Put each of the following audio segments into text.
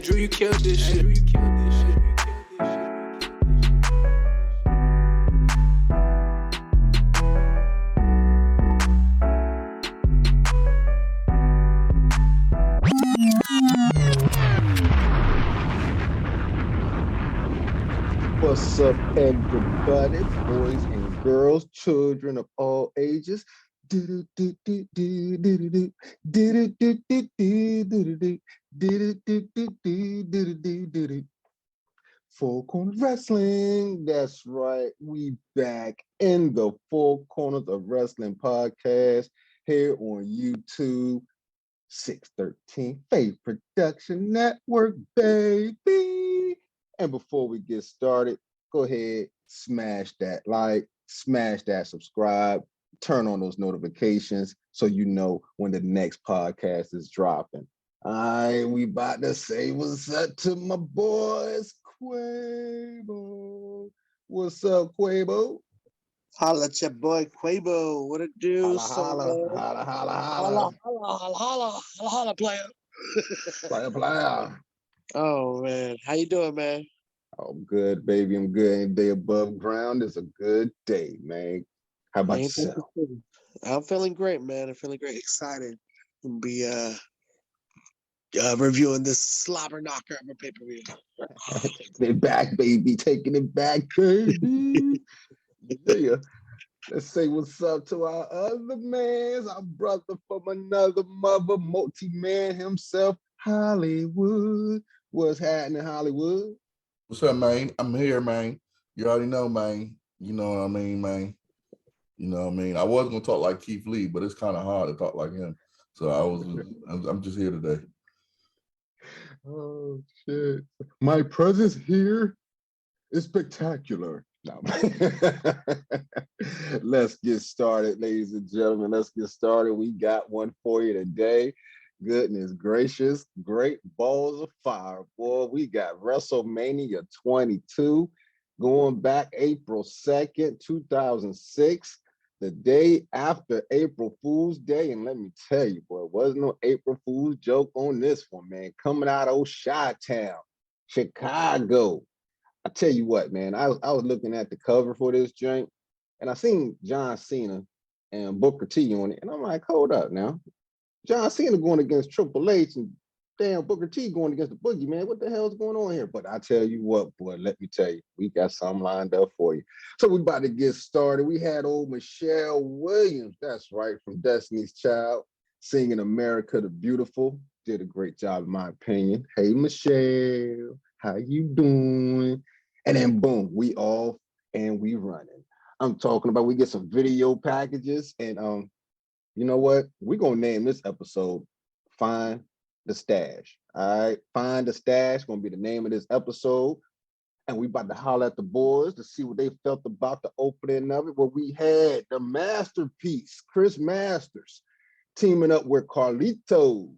Drew, you killed this shit. What's up, everybody, boys and girls, children of all ages? Four Corner Wrestling. That's right. We back in the Four Corners of Wrestling podcast here on YouTube. 613 Faye Production Network, baby. And before we get started, go ahead, smash that like, smash that subscribe, turn on those notifications so you know when the next podcast is dropping. All right, we about to say what's up to my boys, Quabo. What's up, Quabo? Holla at your boy Quabo. What it do? Holla, Holla, player. Player. Oh man, how you doing, man? I'm good, baby. I'm good. Any day above ground is a good day, man. How about yourself? I'm feeling great, man. I'm feeling great. Excited to be reviewing this slobber knocker of a pay-per-view. Taking it back, baby. Taking it back, baby. Yeah. Let's say what's up to our other mans, our brother from another mother, multi-man himself, Hollywood. What's happening, Hollywood? What's up, man? I'm here, man. You already know, man. You know what I mean, man. You know what I mean. I was gonna talk like Keith Lee, but it's kind of hard to talk like him. So I'm just here today. Oh shit! My presence here is spectacular. No. Let's get started, ladies and gentlemen. Let's get started. We got one for you today. Goodness gracious, great balls of fire, boy. We got WrestleMania 22 going back April 2nd, 2006, the day after April Fool's Day. And let me tell you, boy, it wasn't no April Fool's joke on this one, man. Coming out of Chi-Town, Chicago. I tell you what, man, I was looking at the cover for this joint, and I seen John Cena and Booker T on it, and I'm like, hold up now. John Cena going against Triple H and damn Booker T going against the Boogie, man. What the hell is going on here? But I tell you what, boy, let me tell you, we got something lined up for you. So we about to get started. We had old Michelle Williams, that's right, from Destiny's Child, singing America the Beautiful. Did a great job, in my opinion. Hey, Michelle, how you doing? And then boom, we off and we running. I'm talking about we get some video packages, and you know what? We're gonna name this episode Find the Stash. All right, Find the Stash gonna be the name of this episode. And we about to holler at the boys to see what they felt about the opening of it. Where we had the masterpiece, Chris Masters, teaming up with Carlito,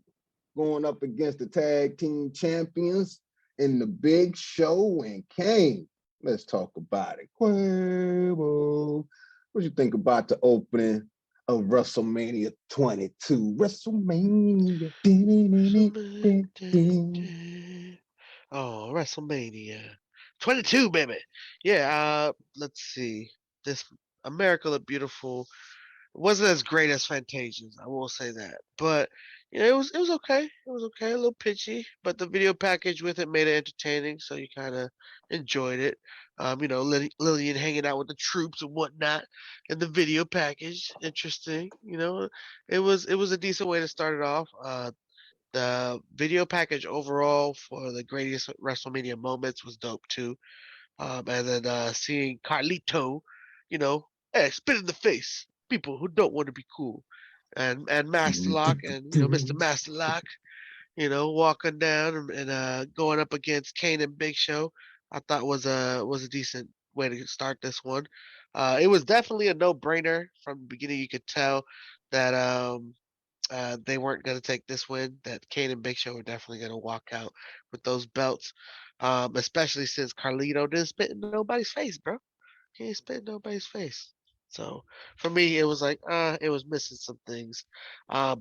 going up against the tag team champions in the Big Show and Kane. Let's talk about it. Quavo, what you think about the opening of WrestleMania 22? WrestleMania. Oh, WrestleMania 22, baby. Yeah. Let's see. This America the Beautiful wasn't as great as Fantasia's, I will say that. But it was okay. It was okay, a little pitchy, but the video package with it made it entertaining, so you kind of enjoyed it. Lillian hanging out with the troops and whatnot, and the video package, interesting. It was a decent way to start it off. The video package overall for the greatest WrestleMania moments was dope too. And then seeing Carlito, spit in the face people who don't want to be cool, and Master Lock and Mr. Master Lock, walking down and going up against Kane and Big Show, I thought was a decent way to start this one. It was definitely a no-brainer from the beginning. You could tell that they weren't going to take this win, that Kane and Big Show were definitely going to walk out with those belts, especially since Carlito didn't spit in nobody's face, bro. He ain't spit in nobody's face. So for me, it was like, it was missing some things.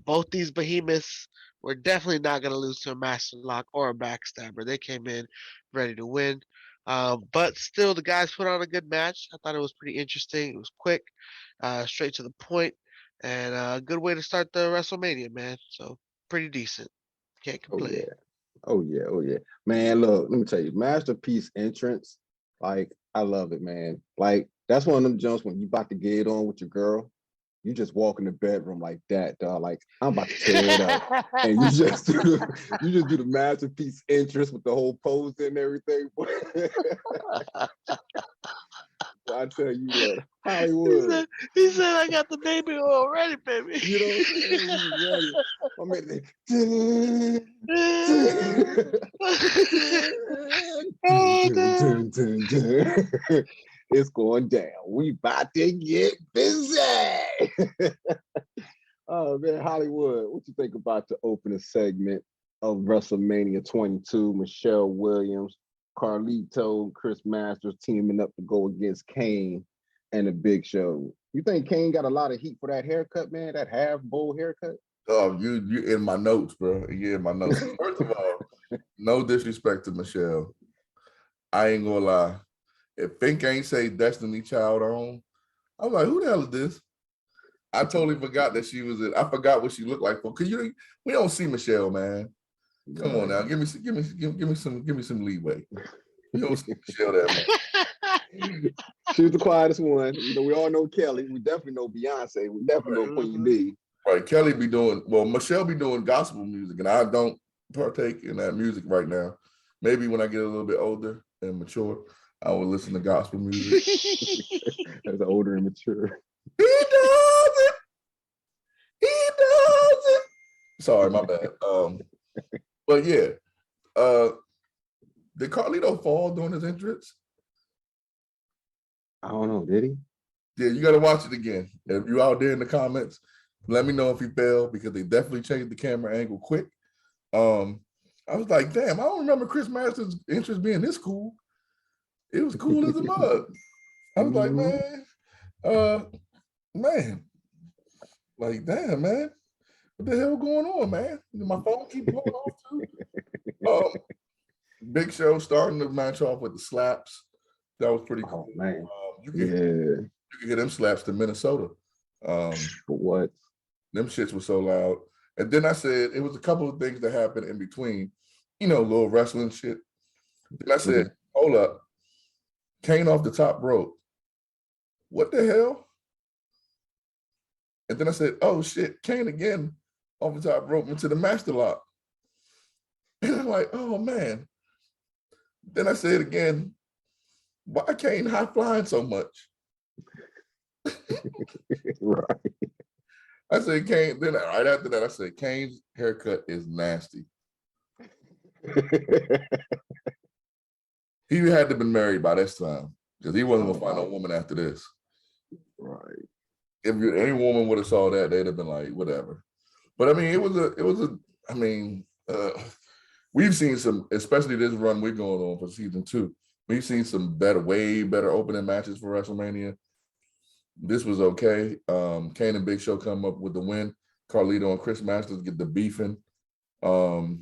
Both these behemoths were definitely not going to lose to a master lock or a backstabber. They came in ready to win. But still, the guys put on a good match. I thought it was pretty interesting. It was quick, straight to the point, and a good way to start the WrestleMania, man. So pretty decent. Can't Oh complain. yeah. Oh yeah. Oh yeah. Man, look, let me tell you, masterpiece entrance. Like, I love it, man. Like, that's one of them jumps when you about to get it on with your girl. You just walk in the bedroom like that, dog. Like, I'm about to tear it up. And you just do the masterpiece entrance with the whole pose and everything. Well, I tell you what, Hollywood. He said, I got the baby oil ready, baby. You know what I'm saying? He was ready. My man, Oh, no. it's going down. We about to get busy. Oh man, Hollywood, what you think about the opening segment of WrestleMania 22? Michelle Williams, Carlito, Chris Masters teaming up to go against Kane and the Big Show. You think Kane got a lot of heat for that haircut, man? That half bowl haircut? Oh, you in my notes, bro. You in my notes. First of all, no disrespect to Michelle. I ain't gonna lie. If Fink ain't say Destiny Child on, I'm like, who the hell is this? I totally forgot that she was in. I forgot what she looked like for, because we don't see Michelle, man. Come on now, give me some leeway. We don't see Michelle that much. She was the quietest one. You know, we all know Kelly. We definitely know Beyonce. We definitely know Queen B. Right, Michelle be doing gospel music, and I don't partake in that music right now. Maybe when I get a little bit older and mature, I will listen to gospel music. As older and mature. He does it. He does it. Sorry, my bad. But yeah, did Carlito fall during his entrance? I don't know. Did he? Yeah, you got to watch it again. If you out there in the comments, let me know if he fell, because they definitely changed the camera angle quick. I was like, damn, I don't remember Chris Masters' entrance being this cool. It was cool as a mug. I was like, man, like, damn, man, what the hell going on, man? My phone keep going off too. Big Show starting the match off with the slaps. That was pretty cool. Oh man, You can hear them slaps to Minnesota. What? Them shits were so loud. And then I said, it was a couple of things that happened in between, little wrestling shit. Then I said, hold up, Kane off the top rope. What the hell? And then I said, oh shit, Kane again off the top rope into the master lock. And I'm like, oh man. Then I said again, why Kane high flying so much? Right. I said, Kane, then right after that, I said, Kane's haircut is nasty. He had to have been married by this time, because he wasn't going to find no woman after this. Right. If any woman would have saw that, they'd have been like, whatever. But I mean, we've seen some, especially this run we're going on for season 2. We've seen some way better opening matches for WrestleMania. This was okay. Kane and Big Show come up with the win. Carlito and Chris Masters get the beefing. So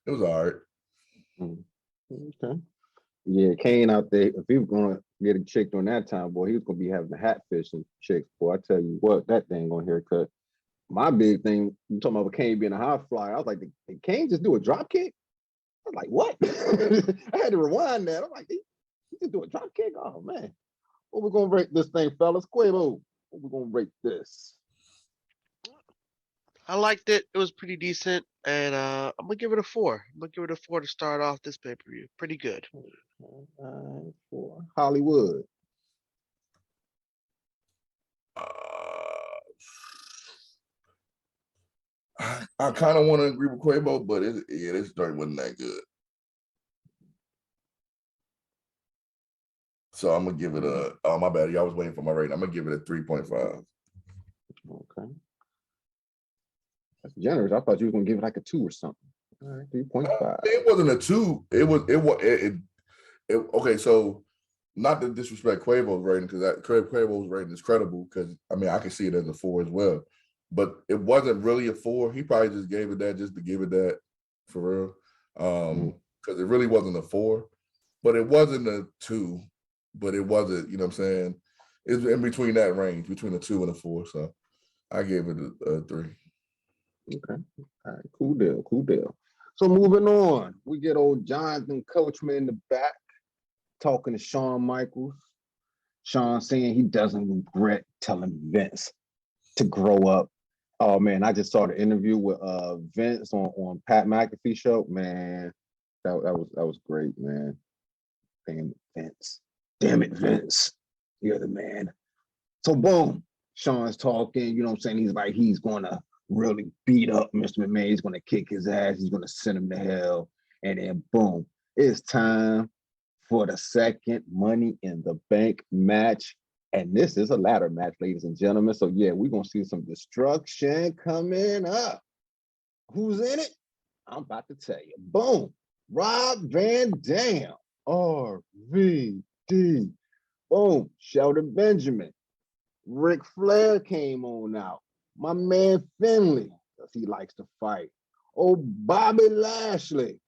it was all right. Okay. Yeah, Kane out there, if he was going to get a chick during that time, boy, he was going to be having the hat fishing chicks. Boy, I tell you what, that thing on haircut. My big thing, you talking about Kane being a high flyer, I was like, did Kane just do a drop kick? I was like, what? I had to rewind that. I'm like, he just do a drop kick? Oh, man. What we going to rate this thing, fellas? Quavo, what we going to rate this? I liked it. It was pretty decent. And I'm going to give it a 4. I'm going to give it a 4 to start off this pay-per-view. Pretty good. 4. Hollywood. I kind of want to agree with Quavo, but this joint wasn't that good. So I'm going to give it my bad. Y'all was waiting for my rating. I'm going to give it a 3.5. Okay. That's generous. I thought you were going to give it like a 2 or something. All right, 3.5. It wasn't a 2. Okay, so not to disrespect Quavo's rating, because that Quavo's rating is credible, because I mean I can see it as a 4 as well. But it wasn't really a 4. He probably just gave it that just to give it that, for real. Because it really wasn't a 4. But it wasn't a 2. But it wasn't, you know what I'm saying? It's in between that range, between a 2 and a 4. So I gave it a 3. Okay. All right. Cool deal. Cool deal. So moving on, we get old Jonathan Coachman in the back talking to Shawn Michaels. Shawn saying he doesn't regret telling Vince to grow up. Oh man, I just saw the interview with Vince on Pat McAfee show. Man, that was great, man. Damn it, Vince. Damn it, Vince. You're the man. So boom, Shawn's talking, you know what I'm saying? He's like, he's gonna really beat up Mr. McMahon. He's gonna kick his ass, he's gonna send him to hell. And then boom, it's time for the second Money in the Bank match. And this is a ladder match, ladies and gentlemen. So yeah, we're gonna see some destruction coming up. Who's in it? I'm about to tell you. Boom. Rob Van Dam. RVD. Boom. Shelton Benjamin. Ric Flair came on out. My man Finley, because he likes to fight. Oh, Bobby Lashley.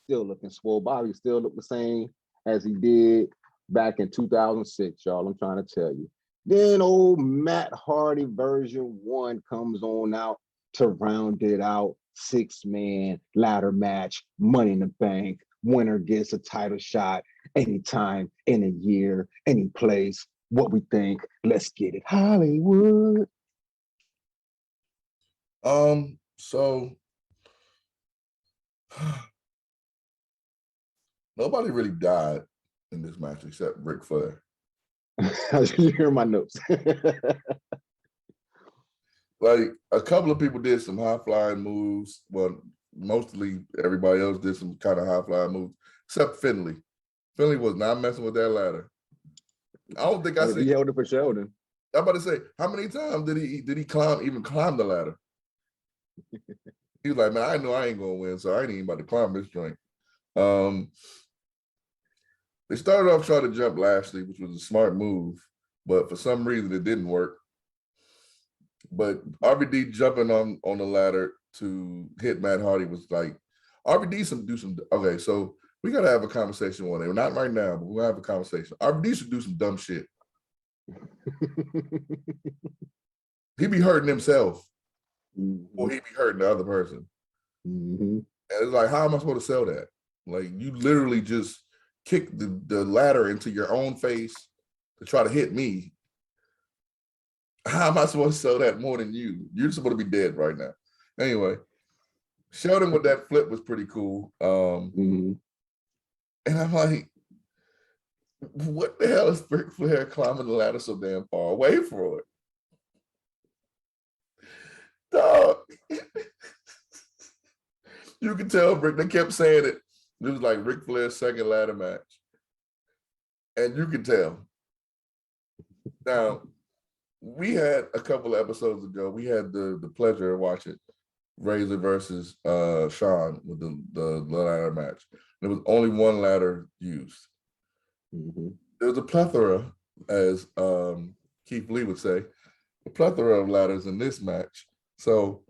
Still looking swole. Bobby still look the same as he did back in 2006, y'all. I'm trying to tell you. Then old Matt Hardy version 1 comes on out to round it out. 6-man ladder match, Money in the Bank. Winner gets a title shot anytime, in a year, any place. What we think? Let's get it, Hollywood. So nobody really died in this match except Ric Flair. You hear my notes. Like a couple of people did some high flying moves. Well, mostly everybody else did some kind of high flying moves, except Finley. Finley was not messing with that ladder. I don't think I see. He held it for Sheldon. I'm about to say, how many times did he climb the ladder? He was like, man, I know I ain't gonna win, so I ain't even about to climb this joint. They started off trying to jump Lashley, which was a smart move, but for some reason it didn't work. But RVD jumping on the ladder to hit Matt Hardy was like, RVD do some. Okay, so we gotta have a conversation one day. Not right now, but we'll have a conversation. RVD should do some dumb shit. He be hurting himself, or he be hurting the other person. And it's like, how am I supposed to sell that? Like, you literally just kick the ladder into your own face to try to hit me. How am I supposed to sell that more than you? You're supposed to be dead right now. Anyway, Sheldon with that flip was pretty cool. And I'm like, what the hell is Ric Flair climbing the ladder so damn far away for it? Dog. You can tell Rick, they kept saying it. It was like Ric Flair's second ladder match. And you can tell. Now, we had a couple of episodes ago, we had the pleasure of watching Razor versus Shawn with the ladder match. There was only one ladder used. There was a plethora, as Keith Lee would say, a plethora of ladders in this match. So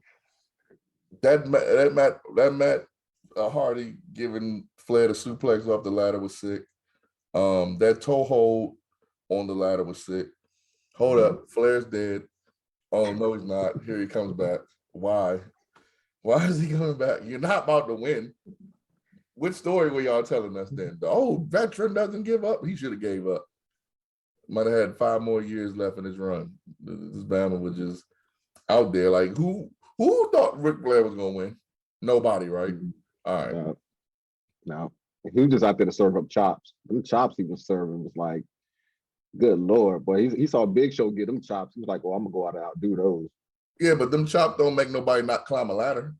that Matt Hardy giving Flair the suplex off the ladder was sick. That toe hold on the ladder was sick. Hold up, Flair's dead. Oh no, he's not. Here he comes back. Why? Why is he coming back? You're not about to win. Which story were y'all telling us then? The old veteran doesn't give up. He should have gave up. Might have had 5 more years left in his run. This Bama was just out there. Like, who thought Ric Flair was gonna win? Nobody, right? All right. No. He was just out there to serve up chops. Them chops he was serving was like, good Lord, boy. He saw Big Show get them chops. He was like, oh, I'm gonna go out and outdo those. Yeah, but them chops don't make nobody not climb a ladder.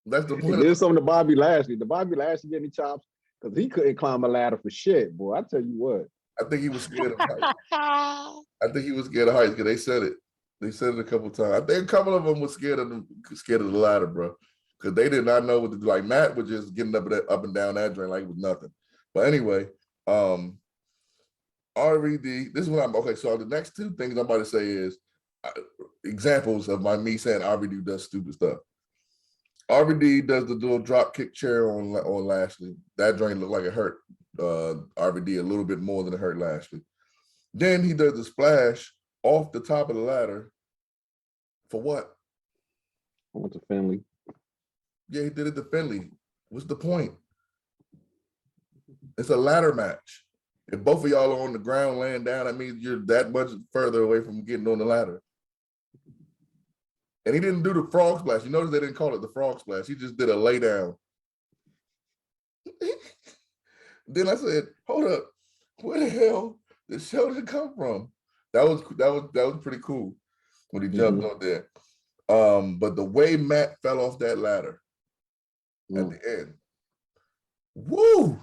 That's the point. He did something to Bobby Lashley. The Bobby Lashley get any chops because he couldn't climb a ladder for shit, boy. I tell you what. I think he was scared of heights. I think he was scared of heights because they said it. They said it a couple of times. I think a couple of them were scared of the ladder, bro, because they did not know what to do. Like Matt was just getting up and down that drain like it was nothing. But anyway, RVD. This is what I'm okay. So the next two things I'm about to say is examples of me saying RVD does stupid stuff. RVD does the little drop kick chair on Lashley. That joint looked like it hurt RVD a little bit more than it hurt Lashley. Then he does the splash off the top of the ladder. For what? I went to Finley. Yeah, he did it to Finley. What's the point? It's a ladder match. If both of y'all are on the ground laying down, that means you're that much further away from getting on the ladder. And he didn't do the frog splash. You notice they didn't call it the frog splash. He just did a lay down. Then I said, hold up, where the hell did Sheldon come from? That was pretty cool when he jumped on there. But the way Matt fell off that ladder at the end, woo!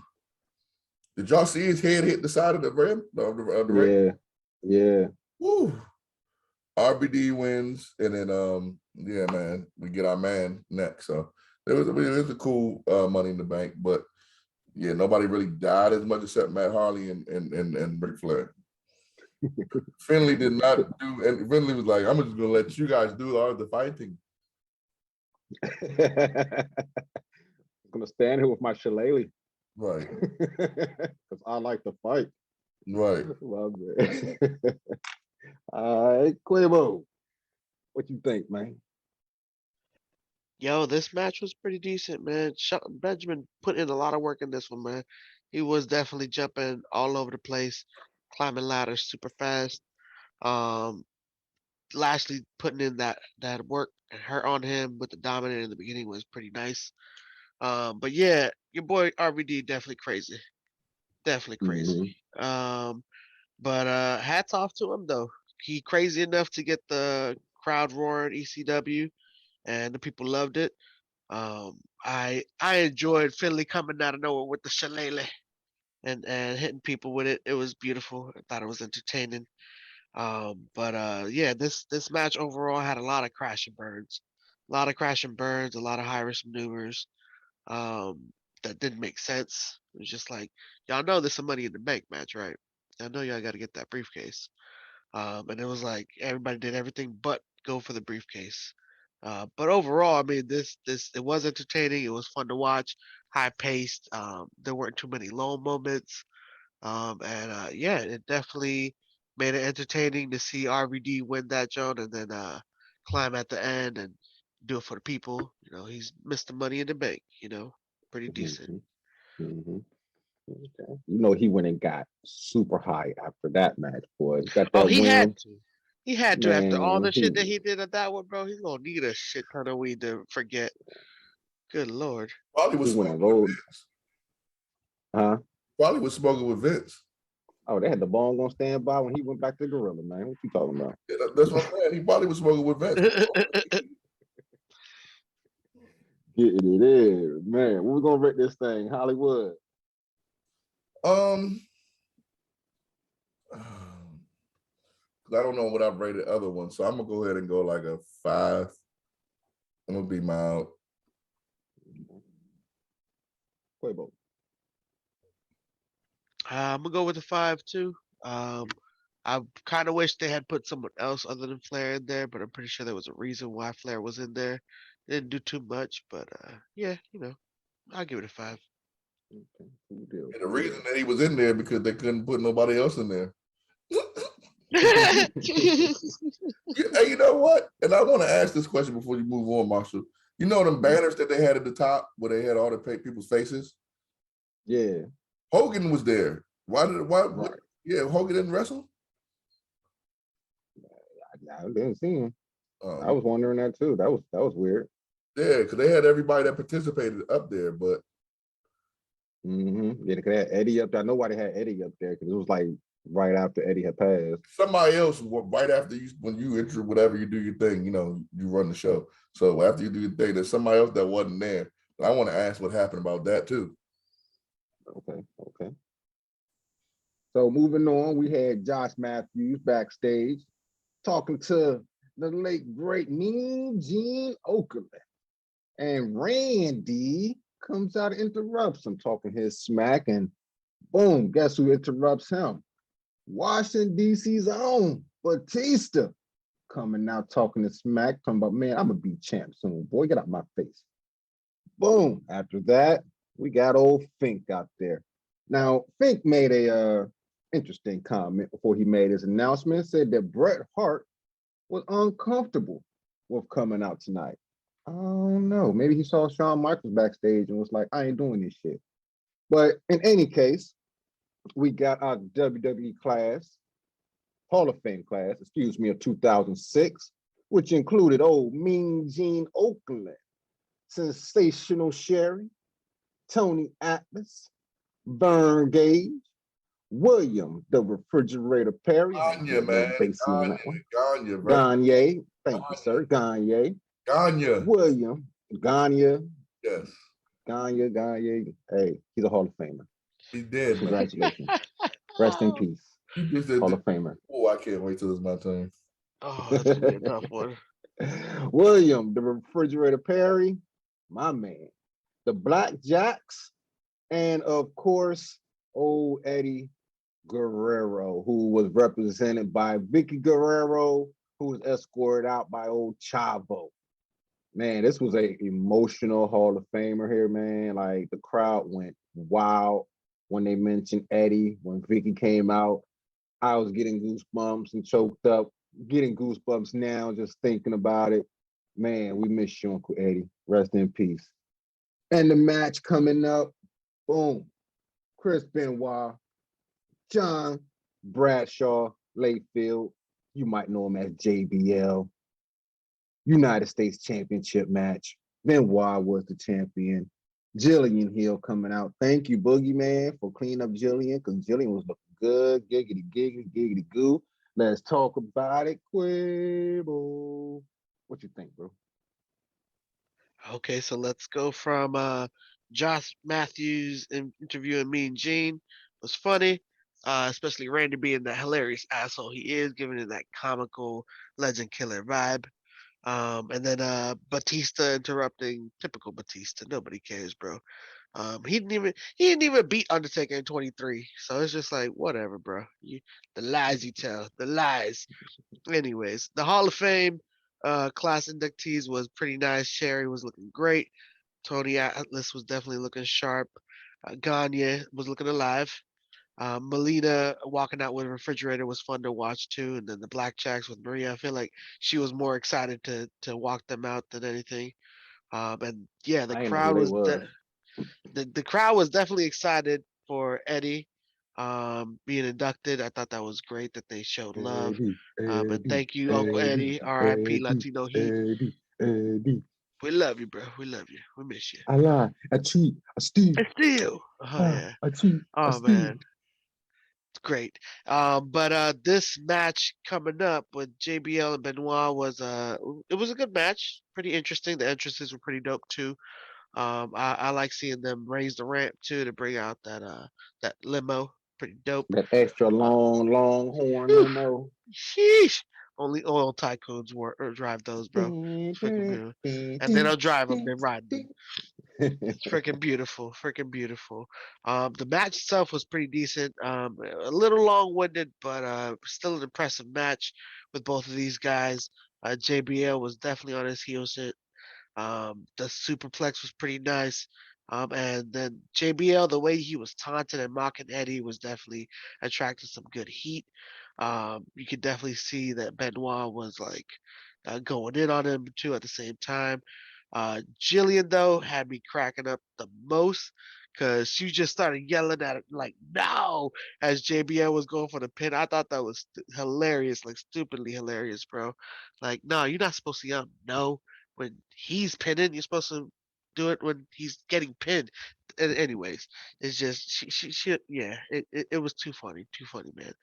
Did y'all see his head hit the side of the rim? Of the ring? Yeah. Woo! RBD wins, and then yeah, man, we get our man next. So it was a cool Money in the Bank, but yeah, nobody really died as much except Matt Harley and Ric Flair. Finley did not do, and Finley was like, "I'm just gonna let you guys do all the fighting." I'm gonna stand here with my shillelagh. Right. Because I like to fight. Right. Love it. All right, Quabo, what you think, man? Yo, this match was pretty decent, man. Benjamin put in a lot of work in this one, man. He was definitely jumping all over the place, climbing ladders super fast. Um, Lashley putting in that work and hurt on him with the dominant in the beginning was pretty nice. But yeah, your boy RVD definitely crazy, definitely crazy. But hats off to him though. He crazy enough to get the crowd roaring ECW, and the people loved it. I enjoyed Finley coming out of nowhere with the shillelagh and hitting people with it. It was beautiful. I thought it was entertaining. But yeah, this match overall had a lot of crash and burns, a lot of high risk maneuvers. That didn't make sense. It was just like, y'all know this is a Money in the Bank match, right? I know y'all got to get that briefcase. And it was like everybody did everything but go for the briefcase. But overall, I mean, this it was entertaining. It was fun to watch, high paced. There weren't too many low moments. And yeah, it definitely made it entertaining to see RVD win that joint and then climb at the end and do it for the people. You know, he's Mr. Money in the Bank. You know, pretty decent. Okay. You know, he went and got super high after that match, boy. Got Oh, that he win. had to. He had to after all Man, the shit that he did at that one, bro. He's gonna need a shit ton of weed to forget. Good lord. Probably was he went smoking and with rolled. Vince. Huh? Probably was smoking with Vince. Oh, they had the ball on standby when he went back to Gorilla, man. What you talking about? Yeah, that's what I'm saying. He probably was smoking with Vince. Getting it in, man. We're gonna rate this thing, Hollywood. I don't know what I've rated other ones, so I'm gonna go ahead and go like a 5. I'm gonna be mild. Quavo. I'm gonna go with the 5 too. I kind of wish they had put someone else other than Flair in there, but I'm pretty sure there was a reason why Flair was in there. Didn't do too much, but yeah, you know, I'll give it a 5. Okay, cool deal. And the reason that he was in there because they couldn't put nobody else in there. Yeah, Hey, you know what? And I want to ask this question before you move on, Marshall. You know them banners that they had at the top where they had all the people's faces? Yeah. Hogan was there. Why? Right. Yeah, Hogan didn't wrestle? I didn't see him. Oh, I was wondering that too. That was weird. yeah, because they had everybody that participated up there, but Yeah, they had Eddie up there. I know why they had Eddie up there because it was like right after Eddie had passed. somebody else right after you, when you enter whatever you do your thing, you know, you run the show. So after you do your thing, there's somebody else that wasn't there. But I want to ask what happened about that too. Okay. So moving on, we had Josh Matthews backstage talking to the late great Mean Gene Okerlund. And Randy comes out and interrupts him, talking his smack, and boom, guess who interrupts him? Washington, D.C.'s own Batista coming out talking to smack, talking about, man, I'm going to be champ soon. Boy, get out my face. Boom. After that, we got old Fink out there. Now, Fink made a interesting comment before he made his announcement. Said that Bret Hart was uncomfortable with coming out tonight. I don't know. Maybe he saw Shawn Michaels backstage and was like, I ain't doing this shit. But in any case, we got our WWE class, Hall of Fame class, excuse me, of 2006, which included old Mean Gene Oakland, Sensational Sherry, Tony Atlas, Vern Gage, William the Refrigerator Perry. I had to get Gagne, a little man. bassy on that one. Gagne, Vern. Gagne, thank you, sir. Gagne. Gagne. William, Gagne, Yes. Gagne. Hey, he's a Hall of Famer. He did, man. Congratulations. Rest in peace. He just said, Hall of Famer. oh, I can't wait till it's my turn. Oh, that's gonna be a tough one. William, the Refrigerator Perry, my man. The Blackjacks, and of course, old Eddie Guerrero, who was represented by Vicky Guerrero, who was escorted out by old Chavo. Man, this was a emotional Hall of Famer here, man. Like the crowd went wild when they mentioned Eddie. When Vicky came out, I was getting goosebumps and choked up. Getting goosebumps now just thinking about it. Man, we miss you, Uncle Eddie. Rest in peace. And the match coming up, boom. Chris Benoit, John Bradshaw Layfield. You might know him as JBL. United States Championship match. Benoit was the champion. Jillian Hill coming out. Thank you, Boogeyman, for cleaning up Jillian, because Jillian was looking good. Giggity, giggity, giggity, goo. Let's talk about it, Quabo. What you think, bro? Okay, so let's go from Josh Matthews interviewing Mean Gene was funny, especially Randy being the hilarious asshole he is, giving it that comical legend killer vibe. And then Batista interrupting, typical Batista. Nobody cares, bro. He didn't even beat Undertaker in 23, so it's just like whatever, bro. The lies you tell, the lies. Anyways, the Hall of Fame class inductees was pretty nice. Sherry was looking great. Tony Atlas was definitely looking sharp. Gagne was looking alive. Melina walking out with a refrigerator was fun to watch too. And then the Blackjacks with Maria, I feel like she was more excited to walk them out than anything. And yeah, the I didn't know who crowd they was was. the crowd was definitely excited for Eddie being inducted. I thought that was great that they showed love. Eddie, And Eddie, thank you, Uncle Eddie, Eddie, R.I.P. Eddie, Latino Heat. Eddie, Eddie. We love you, bro. We love you. We miss you. I lie, I cheat, I steal. And still, oh yeah, I cheat, I oh steal. man, it's great. But this match coming up with JBL and Benoit it was a good match, pretty interesting. The entrances were pretty dope too. I like seeing them raise the ramp too to bring out that limo, pretty dope. That extra Uh, long horn whew, limo. sheesh. Only oil tycoons drive those, bro. Freaking beautiful. And they don't drive them; they ride them. Freaking beautiful, freaking beautiful. The match itself was pretty decent. A little long-winded, but still an impressive match with both of these guys. JBL was definitely on his heels. The superplex was pretty nice. And then JBL, the way he was taunting and mocking Eddie was definitely attracting some good heat. You could definitely see that Benoit was like going in on him too at the same time. Jillian though had me cracking up the most because she just started yelling at it like no as JBL was going for the pin. I thought that was hilarious, like stupidly hilarious, bro. Like no, you're not supposed to yell no when he's pinning. You're supposed to do it when he's getting pinned. And anyways, it's just she yeah, it was too funny, man.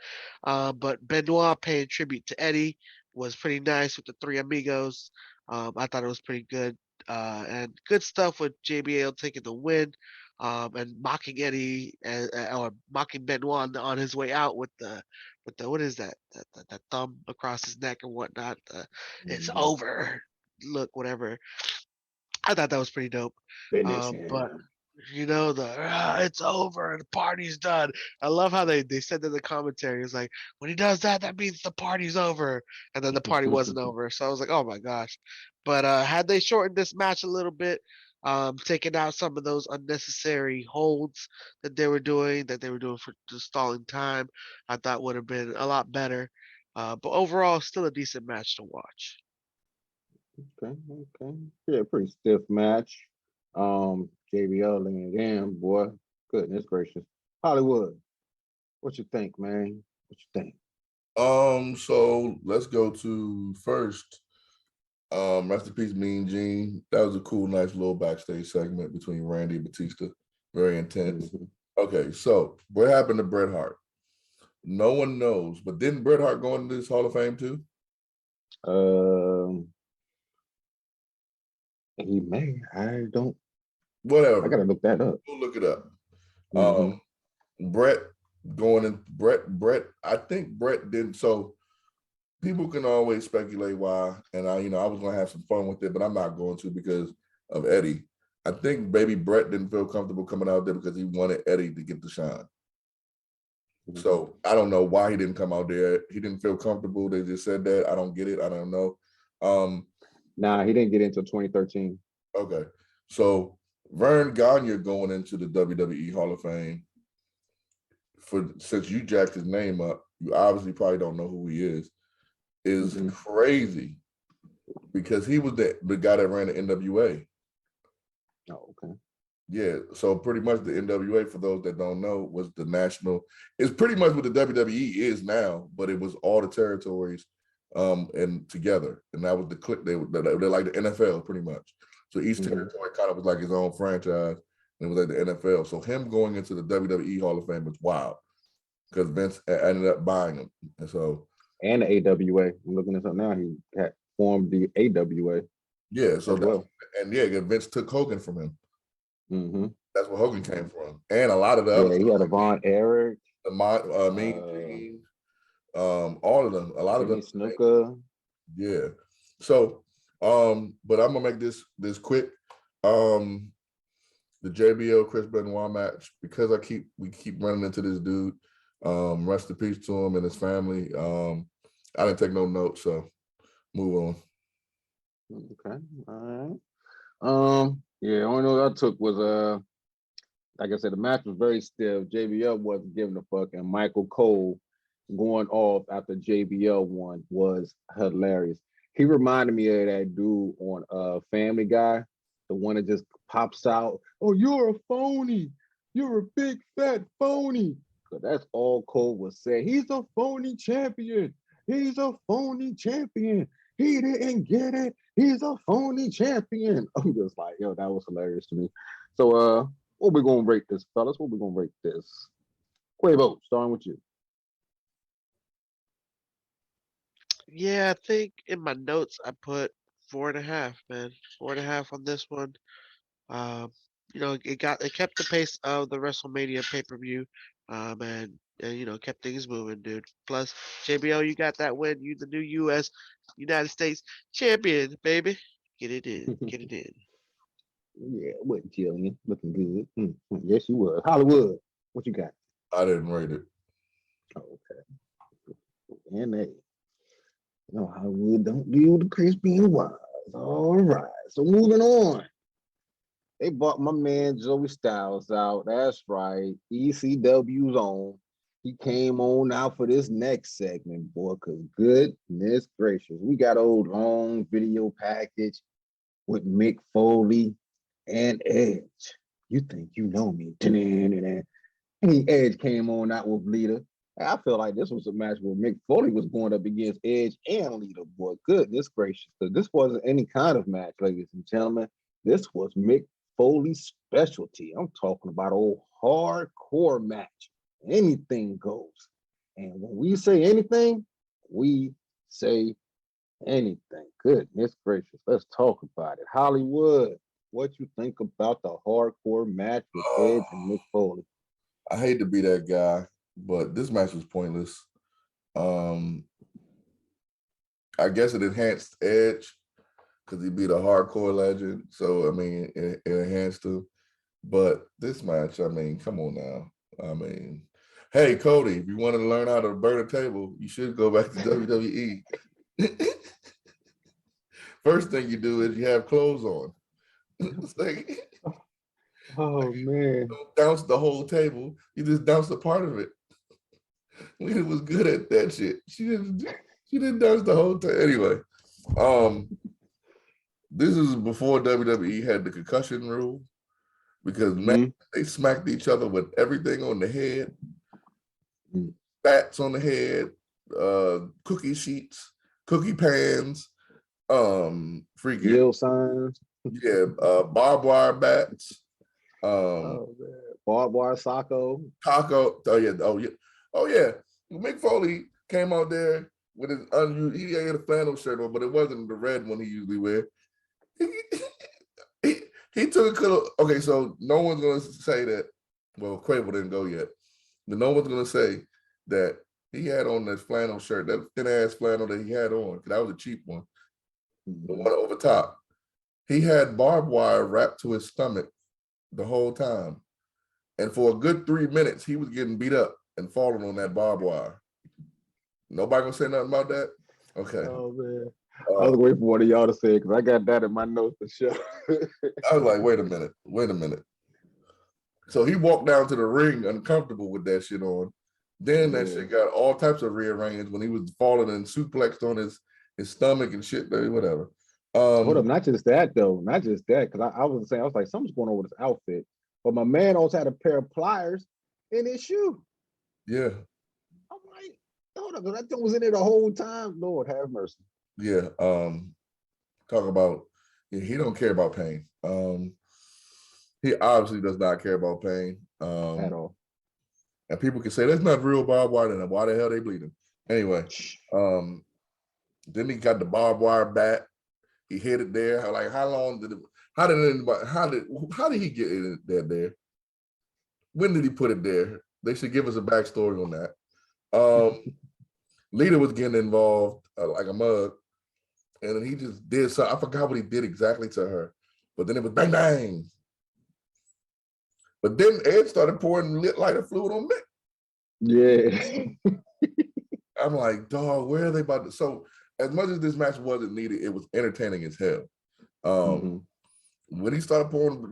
But Benoit paying tribute to Eddie was pretty nice with the three amigos. I thought it was pretty good. And good stuff with JBL taking the win, and mocking Eddie or mocking Benoit on his way out with the what is that thumb across his neck and whatnot. It's Mhm. over. Look, whatever. I thought that was pretty dope. Finish But him. It's over, the party's done. I love how they said in the commentary, it's like, when he does that, that means the party's over. And then the party wasn't over. So I was like, oh my gosh. But had they shortened this match a little bit, taking out some of those unnecessary holds that they were doing for just stalling time, I thought would have been a lot better. But overall, still a decent match to watch. Okay. Yeah, pretty stiff match. JBL laying it in, boy. Goodness gracious. Hollywood, what you think, man? What you think? So let's go to first. Rest in peace, Mean Gene. That was a cool, nice little backstage segment between Randy and Batista. Very intense. Mhm. Okay, so what happened to Bret Hart? No one knows, but didn't Bret Hart go into this Hall of Fame too? Um, he may. I don't. I Whatever. gotta look that up. Go look it up. Mm-hmm. Bret going in. Bret. I think Bret didn't. So people can always speculate why, and I was gonna have some fun with it, but I'm not going to because of Eddie. I think baby Bret didn't feel comfortable coming out there because he wanted Eddie to get the shine. Mm-hmm. So I don't know why he didn't come out there. He didn't feel comfortable. They just said that. I don't get it. I don't know. Nah, he didn't get into 2013. Okay. So Vern Gagner going into the WWE Hall of Fame. Since you jacked his name up, you obviously probably don't know who he is Mm-hmm. crazy because he was the guy that ran the NWA. Oh, okay. Yeah, so pretty much the NWA, for those that don't know, was the national. It's pretty much what the WWE is now, but it was all the territories, and together, and that was the click. They're like the NFL, pretty much. So each Mm-hmm. territory kind of was like his own franchise, and it was like the NFL. So him going into the WWE Hall of Fame was wild because Vince ended up buying him, and so And the AWA. I'm looking this up now. He had formed the AWA yeah, so as well. Vince took Hogan from him. Mm-hmm. That's where Hogan came from, and a lot of the other Yeah, he stuff, had a Von Erich, the Mean Gene, all of them, a lot of them. Jimmy Snuka. Yeah. So, but I'm gonna make this quick. The JBL Chris Benoit match, because we keep running into this dude. Rest in peace to him and his family. I didn't take no notes, so move on. Okay, all right. Yeah, only note I took was like I said, the match was very stiff. JBL wasn't giving a fuck, and Michael Cole going off after JBL won was hilarious. He reminded me of that dude on Family Guy, the one that just pops out, "Oh, you're a phony. You're a big fat phony." So that's all Cole was saying. He's a phony champion. He's a phony champion. He didn't get it. He's a phony champion. I'm just like, yo, that was hilarious to me. So what we gonna rate this, fellas? What we gonna rate this? Quavo, starting with you. Yeah, I think in my notes I put 4.5, man. 4.5 on this one. Um, it kept the pace of the WrestleMania pay-per-view, and kept things moving, dude. Plus, JBL, you got that win. You the new United States champion, baby. Get it in, get it in. Yeah, what Jillian? Looking good. Yes, you was. Hollywood, what you got? I didn't rate it. Oh, okay. And they, Hollywood don't deal with Chris being wise. All right. So moving on. They bought my man Joey Styles out. That's right. ECW's on. He came on out for this next segment, boy, because goodness gracious. We got old long video package with Mick Foley and Edge. You think you know me. And Edge came on out with Lita. I feel like this was a match where Mick Foley was going up against Edge and Lita. Boy, goodness gracious. Because this wasn't any kind of match, ladies and gentlemen. This was Mick Foley's specialty. I'm talking about old hardcore match. Anything goes. And when we say anything, we say anything. Goodness gracious. Let's talk about it. Hollywood, what you think about the hardcore match with Edge and Mick Foley? I hate to be that guy, but this match was pointless. I guess it enhanced Edge because he beat a hardcore legend. So I mean, it enhanced him. But this match, I mean, come on now. I mean, hey, Cody, if you wanted to learn how to burn a table, you should go back to WWE. First thing you do is you have clothes on. It's like, Oh man. don't douse the whole table. You just douse a part of it. Lita was good at that shit. She didn't douse the whole time. Anyway, this is before WWE had the concussion rule because man, they smacked each other with everything on the head, bats on the head, cookie sheets, cookie pans, freaking Yield signs. yeah, barbed wire bats, Oh man. Barbed wire socko. taco. Oh yeah. Mick Foley came out there with his he had a flannel shirt on, but it wasn't the red one he usually wear. He took a okay, so no one's gonna say that. Well, Quavo didn't go yet, but no one's gonna say that he had on this flannel shirt, that thin ass flannel that he had on. That was a cheap one, the one over top. He had barbed wire wrapped to his stomach the whole time, and for a good 3 minutes, he was getting beat up and falling on that barbed wire. Nobody gonna say nothing about that? Okay. Oh man. I was waiting for one of y'all to say it because I got that in my notes for sure. I was like, wait a minute. So he walked down to the ring uncomfortable with that shit on. Then that shit got all types of rearranged when he was falling and suplexed on his stomach and shit, whatever. Hold up, not just that though. Not just that, because I was saying, I was like, something's going on with his outfit. But my man also had a pair of pliers in his shoe. Yeah. I'm like, hold up, that thing was in there the whole time. Lord have mercy. Yeah. Talk about he don't care about pain. He obviously does not care about pain. At all. And people can say that's not real barbed wire, then why the hell they bleeding? Anyway, then he got the barbed wire bat. He hit it there. Like, how long did it? How did he get it there? When did he put it there? They should give us a backstory on that. Lita was getting involved like a mug, and then he just did so. I forgot what he did exactly to her, but then it was bang bang. But then Ed started pouring lighter fluid on Mick. Yeah. I'm like, dog, where are they about to? So as much as this match wasn't needed, it was entertaining as hell. When he started pouring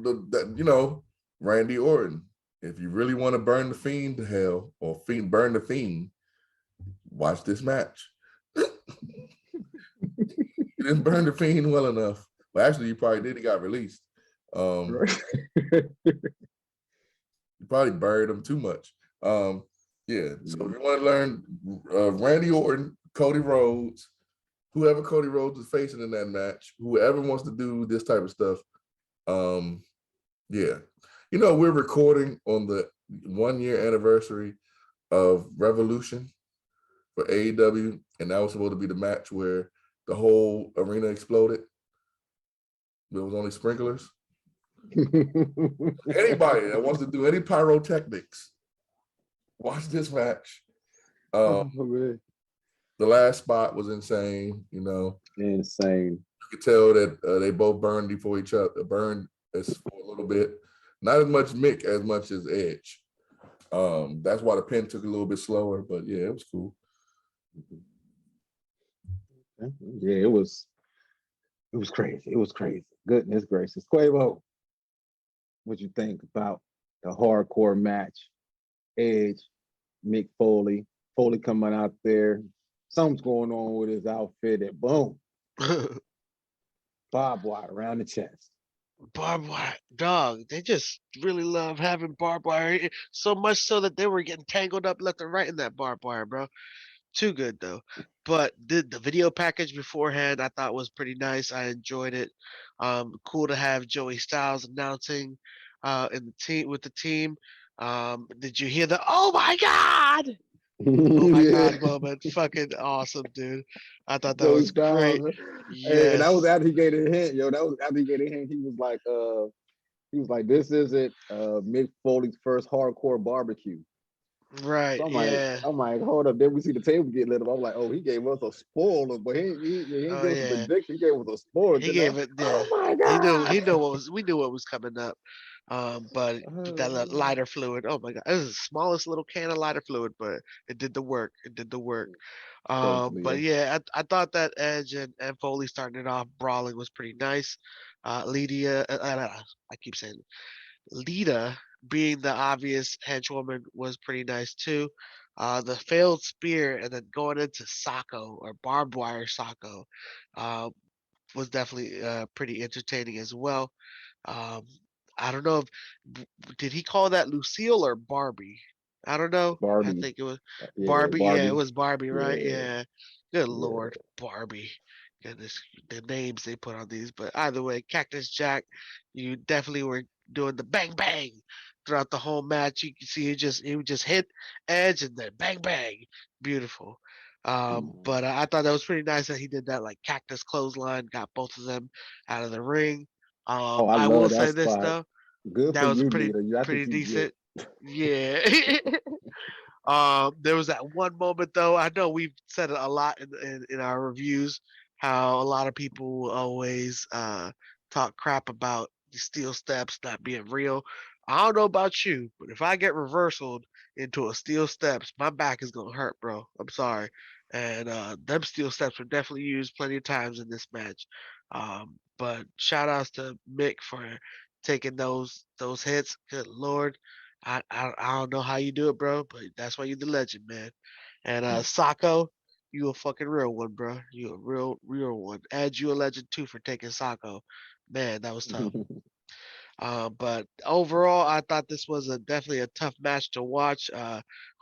Randy Orton, if you really want to burn the Fiend to hell or burn the Fiend, watch this match. You didn't burn the Fiend well enough. Well, actually, you probably did. He got released. You probably buried him too much. Yeah. So if you want to learn Randy Orton, Cody Rhodes, whoever Cody Rhodes is facing in that match, whoever wants to do this type of stuff, yeah. We're recording on the 1 year anniversary of Revolution for AEW, and that was supposed to be the match where the whole arena exploded. There was only sprinklers. Anybody that wants to do any pyrotechnics, watch this match. The last spot was insane. Insane. You could tell that they both burned before each other. Burned as for a little bit, not as much Mick as much as Edge. That's why the pin took a little bit slower, but yeah, it was cool. Yeah, it was crazy. It was crazy. Goodness gracious. Quavo, what you think about the hardcore match? Edge, Mick Foley coming out there. Something's going on with his outfit, and boom, barbed wire around the chest. Barbed wire, dog. They just really love having barbed wire, so much so that they were getting tangled up left and right in that barbed wire, bro. Too good though. But the video package beforehand I thought was pretty nice. I enjoyed it. Cool to have Joey Styles announcing in the team with the team. Did you hear the oh my god? Oh my god moment. Fucking awesome, dude. I thought that Joey was Styles, great. Hey, and that was Yes. after he gave it a hint, yo. That was after he gave it a hint. He was like, this isn't Mick Foley's first hardcore barbecue. Right. So Yeah. I'm like, hold up. Then we see the table get lit up. I'm like, oh, he gave us a spoiler, but he didn't Oh give us a yeah. prediction. He gave us a spoiler. He gave it. Yeah. Oh my He god. knew what was. We knew what was coming up. But that Uh, lighter fluid, oh my god, it was the smallest little can of lighter fluid, but it did the work. It did the work. thanks, But Leah. yeah, I thought that Edge and Foley starting it off brawling was pretty nice. Lydia, I keep saying Lita being the obvious henchwoman was pretty nice too. The failed spear and then going into Sacco or barbed wire Sacco uh, was definitely pretty entertaining as well. Um, I don't know if did he call that Lucille or Barbie? I don't know. I Barbie. think it was Yeah, Barbie. Yeah, it Barbie. was Barbie, right? Yeah, Yeah. Good yeah. Lord, Barbie. Goodness, the names they put on these. But either way, Cactus Jack, you definitely were doing the bang bang throughout the whole match. You can see he would just hit Edge and then bang bang. Beautiful. But I thought that was pretty nice that he did that like cactus clothesline, got both of them out of the ring. Oh, I I will love that say this spot. though, Good that for was you, pretty Lita. I think pretty you get. decent. Yeah. There was that one moment though. I know we've said it a lot in our reviews how a lot of people always talk crap about the steel steps not being real. I don't know about you, but if I get reversaled into a steel steps, my back is gonna hurt, bro. I'm sorry. And them steel steps were definitely used plenty of times in this match. But shout outs to Mick for taking those hits. Good lord. I don't know how you do it, bro, but that's why you're the legend, man. And Sacco, you a fucking real one, bro. You a real one. Add you a legend too for taking Sacco. Man, that was tough. But overall, I thought this was definitely a tough match to watch.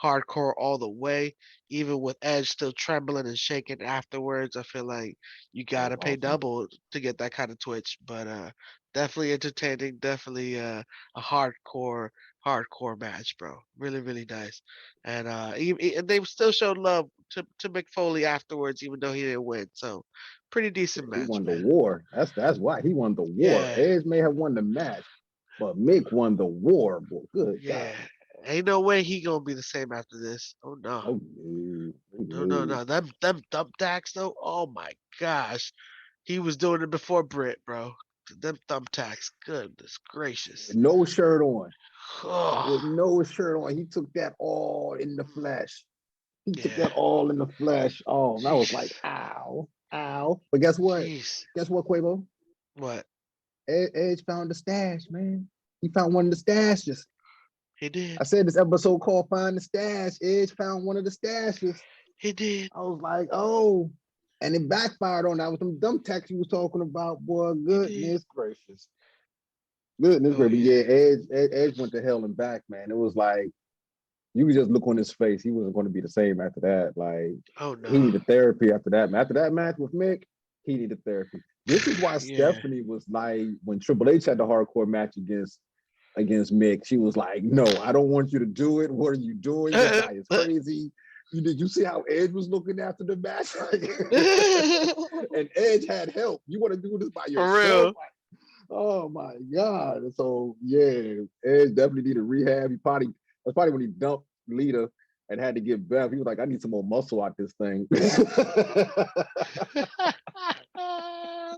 Hardcore all the way, even with Edge still trembling and shaking afterwards. I feel like you That was gotta pay awesome. double to get that kind of twitch. But definitely entertaining. Definitely a hardcore match, bro. Really nice. And and they still showed love to Mick Foley afterwards, even though he didn't win. So pretty decent He match, won the man. war. That's why he won the war. Yeah. Edge may have won the match, but Mick won the war. Boy, good God. Yeah, ain't no way he gonna be the same after this. Oh no, Oh no, oh, no. no. Them thumbtacks though. Oh my gosh, he was doing it before Brit, bro. Them thumbtacks. Goodness With gracious. no shirt on. Oh, With no shirt on. He took that all in the flesh. He took yeah. that all in the flesh. Oh, and I was like, Jeez. ow, ow. But guess what? Jeez. Guess what, Quavo? What Edge found the stash, man. He found one of the stashes. he did? I said this episode called Find the Stash. Edge found one of the stashes. He did. I was like, oh. And it backfired on that with them dumb tacks you was talking about, boy. He did. Goodness gracious. Goodness Oh gracious. yeah. Yeah, Edge went to hell and back, man. It was like you could just look on his face. He wasn't going to be the same after that. Like Oh he no. needed therapy after that. After that match with Mick, he needed therapy. This is why Yeah. Stephanie was like, when Triple H had the hardcore match against Mick, she was like, "No, I don't want you to do it. What are you doing? This guy is crazy." Did you see how Edge was looking after the match? And Edge had help. You want to do this by For yourself? real. Like, oh my God. So yeah, Edge definitely needed rehab. That's probably when he dumped Lita and had to get Beth. He was like, I need some more muscle out this thing. Oh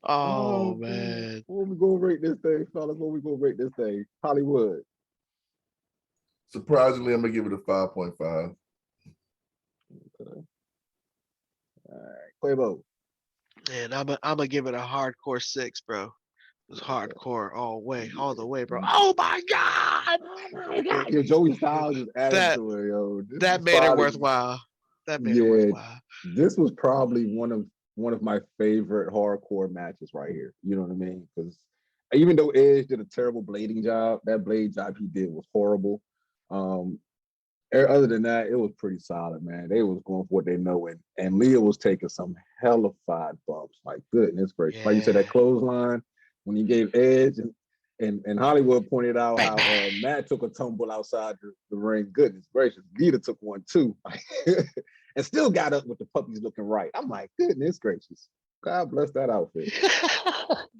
Oh man. man. What we gonna rate this thing, fellas? What we gonna rate this thing? Hollywood. Surprisingly, I'm gonna give it a 5.5. Okay. All right. Quavo. And I'm gonna give it a hardcore 6, bro. It was Okay. hardcore all the way, bro. Yeah. Oh my god! Oh my It, God. Yo, Joey Styles just added that to it, yo. This that was made it probably worthwhile. That made it yeah, worthwhile. this was probably one of my favorite hardcore matches right here. You know what I mean? Because even though Edge did a terrible blading job, that blade job he did was horrible. Um, other than that, it was pretty solid, man. They was going for what they know, and Leah was taking some hellified bumps. Like goodness gracious, like you said, that Yeah. clothesline when he gave Edge and Hollywood pointed out Bang how bang. Matt took a tumble outside the ring. Goodness gracious, Lita took one too, and still got up with the puppies looking right. I'm like, goodness gracious, God bless that outfit.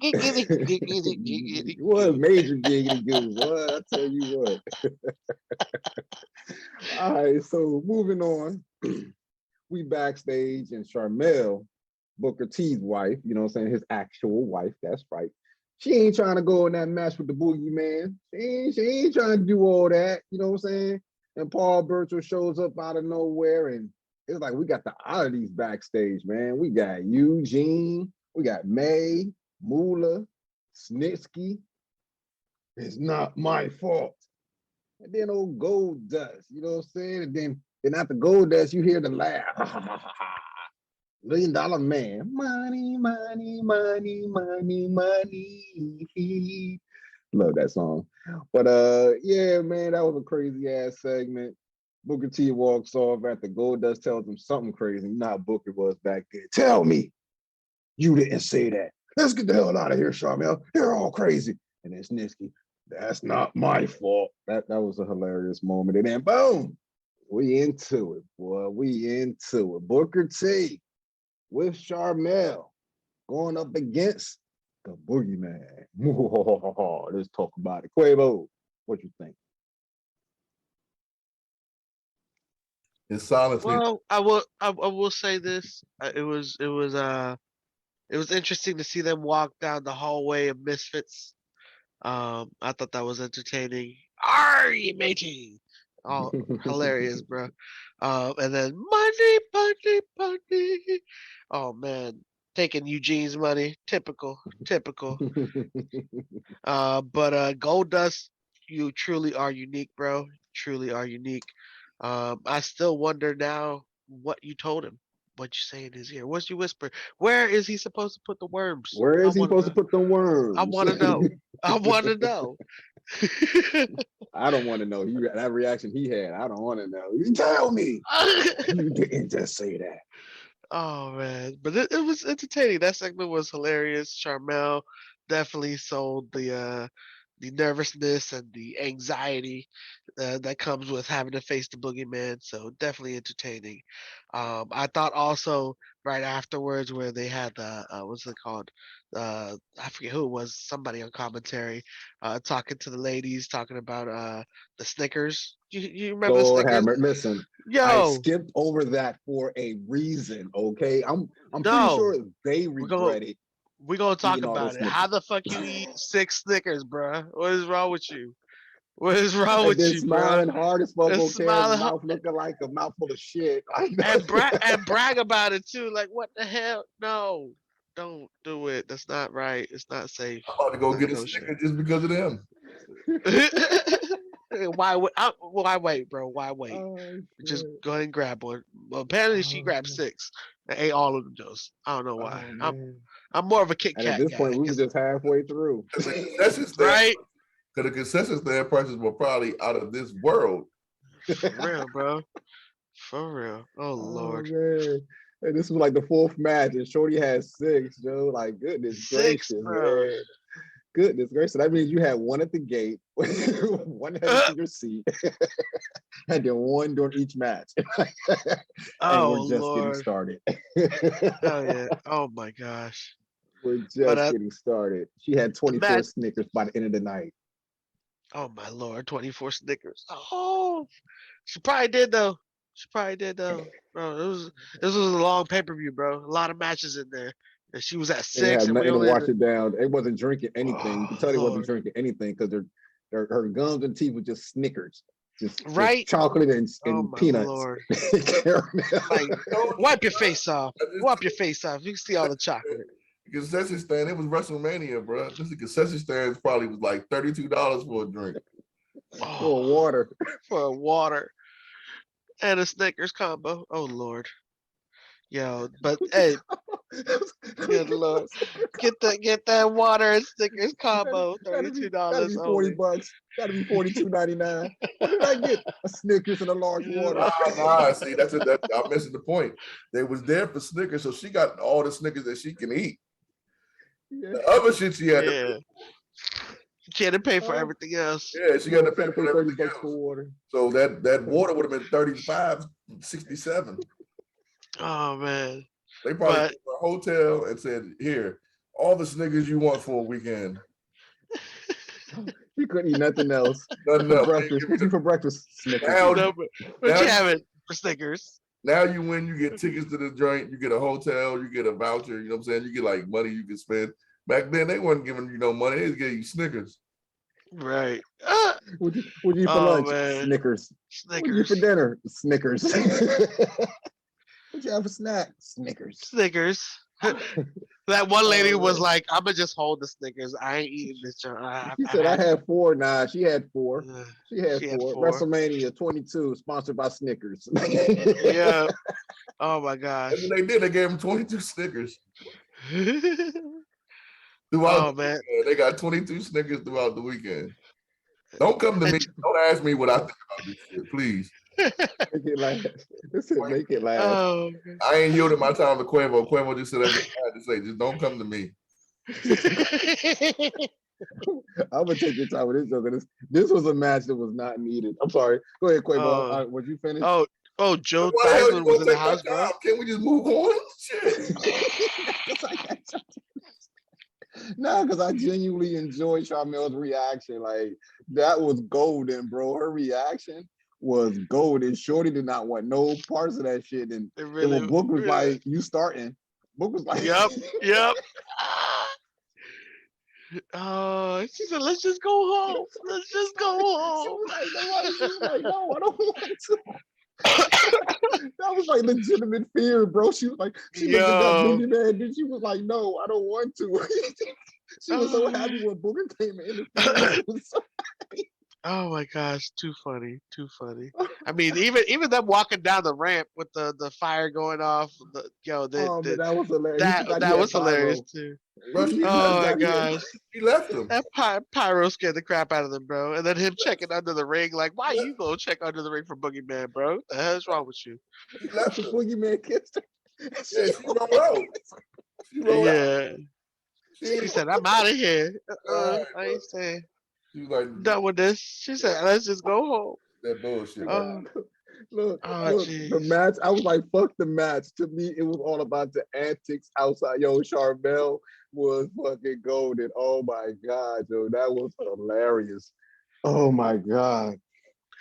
Giggity, giggity, giggity, It was goo. major giggity goo. What I tell you what. All right, so moving on, we backstage and Charmel, Booker T's wife, you know what I'm saying, his actual wife, that's right. She ain't trying to go in that match with the boogeyman. She ain't trying to do all that. You know what I'm saying? And Paul Burchill shows up out of nowhere, and it's like we got the oddities backstage, man. We got Eugene, we got May, Moolah, Snitsky. It's not my fault. And then old Gold Dust, you know what I'm saying? And then after Gold Dust, you hear the laugh. $1 million man. Money, money, money, money, money. Love that song. But yeah, man, that was a crazy ass segment. Booker T walks off after Goldust tells him something crazy. You know how Booker was back then. Tell me you didn't say that. Let's get the hell out of here, Sharmell. You're all crazy. And then Snitsky, that's not my fault. That was a hilarious moment. And then boom, we into it, boy. We into it. Booker T with Sharmell going up against the boogeyman. Let's talk about it. Quavo, what you think? His silence. Well, I will say this. It was interesting to see them walk down the hallway of Misfits. I thought that was entertaining. Are you matey? Oh, hilarious, bro. And then money, money, money. Oh man, taking Eugene's money. Typical. But Goldust, you truly are unique, bro. Truly are unique. I still wonder now what you told him. What you say in his ear? What's you whisper? Where is he supposed to put the worms? Where is he supposed to put the worms? I want to know. I want to know. I don't want to know. That reaction he had, I don't want to know. You tell me. You didn't just say that. Oh man, but it was entertaining. That segment was hilarious. Charmel definitely sold the nervousness and the anxiety that comes with having to face the boogeyman. So definitely entertaining. I thought also right afterwards where they had what's it called? I forget who it was. Somebody on commentary talking to the ladies, talking about the Snickers. You remember the Lord Snickers? have mercy. Listen, I skipped over that for a reason. Okay, I'm pretty sure they regret it. We're gonna talk about it. How the fuck you eat 6 Snickers, bro? What is wrong with you? What is wrong with you, bro? Smiling hard as fuck, okay, mouth looking like a mouthful of shit. And brag about it too. Like, what the hell? No, don't do it. That's not right. It's not safe. I'm about to go get a Snicker just because of them. Why wait, bro? Why wait? Just go ahead and grab one. Well, apparently she grabbed 6 and ate all of them. Just I don't know why. I'm more of a Kit Kat guy. And at this point, we were just halfway through. Right? Because the concession stand prices were probably out of this world. For real, bro. For real. Oh Lord. Man. And this was like the 4th match, and Shorty had 6, Joe. Like, goodness gracious, man. Goodness gracious. That means you had one at the gate, one headed to your seat, and then one during each match. And we're just getting started. Oh yeah. Oh my gosh. We're just getting started. She had 24 Snickers by the end of the night. Oh my Lord, 24 Snickers. Oh, she probably did though. Bro, this was a long pay-per-view, bro. A lot of matches in there. And she was at 6. They had nothing to wash it down. They wasn't drinking anything. You could tell they wasn't drinking anything because her gums and teeth were just Snickers. Just chocolate and peanuts. Lord. Like, wipe your face off. Wipe your face off. You can see all the chocolate. The concession stand, it was WrestleMania, bro. This concession stand probably was like $32 for a drink. For water. For water. And a Snickers combo. Oh Lord. Yo, but hey, good Lord. Get that water and Snickers combo. $32. That'd be $40. That'd be $42.99. What did I get? A Snickers and a large water. Nah, see, I'm missing the point. They was there for Snickers, so she got all the Snickers that she can eat. Yeah. The other shit she had to she can't pay for everything else. Yeah, she got to pay for everything else. For water. So that water would have been $35.67. Oh man. They probably went to a hotel and said, "Here, all the Snickers you want for a weekend." You couldn't eat nothing else. Nothing else. Breakfast. What's for breakfast? Snickers. But you have it for Snickers. Now you win, you get tickets to the joint, you get a hotel, you get a voucher, you know what I'm saying? You get like money you can spend. Back then, they wasn't giving you no money. They was giving you Snickers. Right. What'd you eat for Oh lunch? man. Snickers. What'd you eat Snickers. for dinner? Snickers. What'd you have for snack? Snickers. Snickers. That one lady Oh, was man. like, "I'm gonna just hold the Snickers. I ain't eating this. I She said, I had had 4. Nah, she had 4. to." She had She had 4. 4. WrestleMania 22, sponsored by Snickers. Yeah. Oh my And gosh. then they did. They gave them 22 Snickers throughout Oh the man. weekend. They got 22 Snickers throughout the weekend. Don't come to me. And- Don't ask me what I think about this shit, please. Make it laugh. This is make it laugh. Oh. I ain't yielded my time to Quavo. Quavo just said everything I had to say. Just don't come to me. I'm gonna take your time with this joke. This was a match that was not needed. I'm sorry. Go ahead, Quavo. Was you finished? Oh, Joe Why the hell you Theismann was gonna in the take my house, bro. time? Can't we just move on? Shit. No, because I genuinely enjoyed Charmel's reaction. Like that was golden, bro. Her reaction was golden. Shorty did not want no parts of that shit. And It then really, when Book was really- like, "You starting?" Book was like, Yep. She said, "Let's just go home. Let's just go She home." was like, "No, she was like, no, I don't want to." That was like legitimate fear, bro. She was like, she looked at that Yo. boogeyman, and she was like, "No, I don't want to." She was so happy when Booker came in the field. It was so Oh my gosh, too funny, too funny. I mean, even them walking down the ramp with the fire going off. oh man, that was hilarious. He forgot he That had was hilarious pyro. too. Bro, she Oh my forgot he had- gosh, He left him. that pyro scared the crap out of them, bro. And then him checking under the ring, like, why you go check under the ring for Boogeyman, bro? What the hell's wrong with you? He left The him. boogeyman kissed her. Yeah, she rolled out. She rolled out. Yeah, she said, "I'm out of here. Alright, I ain't staying. She was like, Done with this." She said, "Let's just go home." that bullshit. Oh, Look, oh, look, jeez. the match. I was like, fuck the match. To me, it was all about the antics outside. Yo, Charmel was fucking golden. Oh my God, yo, that was hilarious. Oh my God.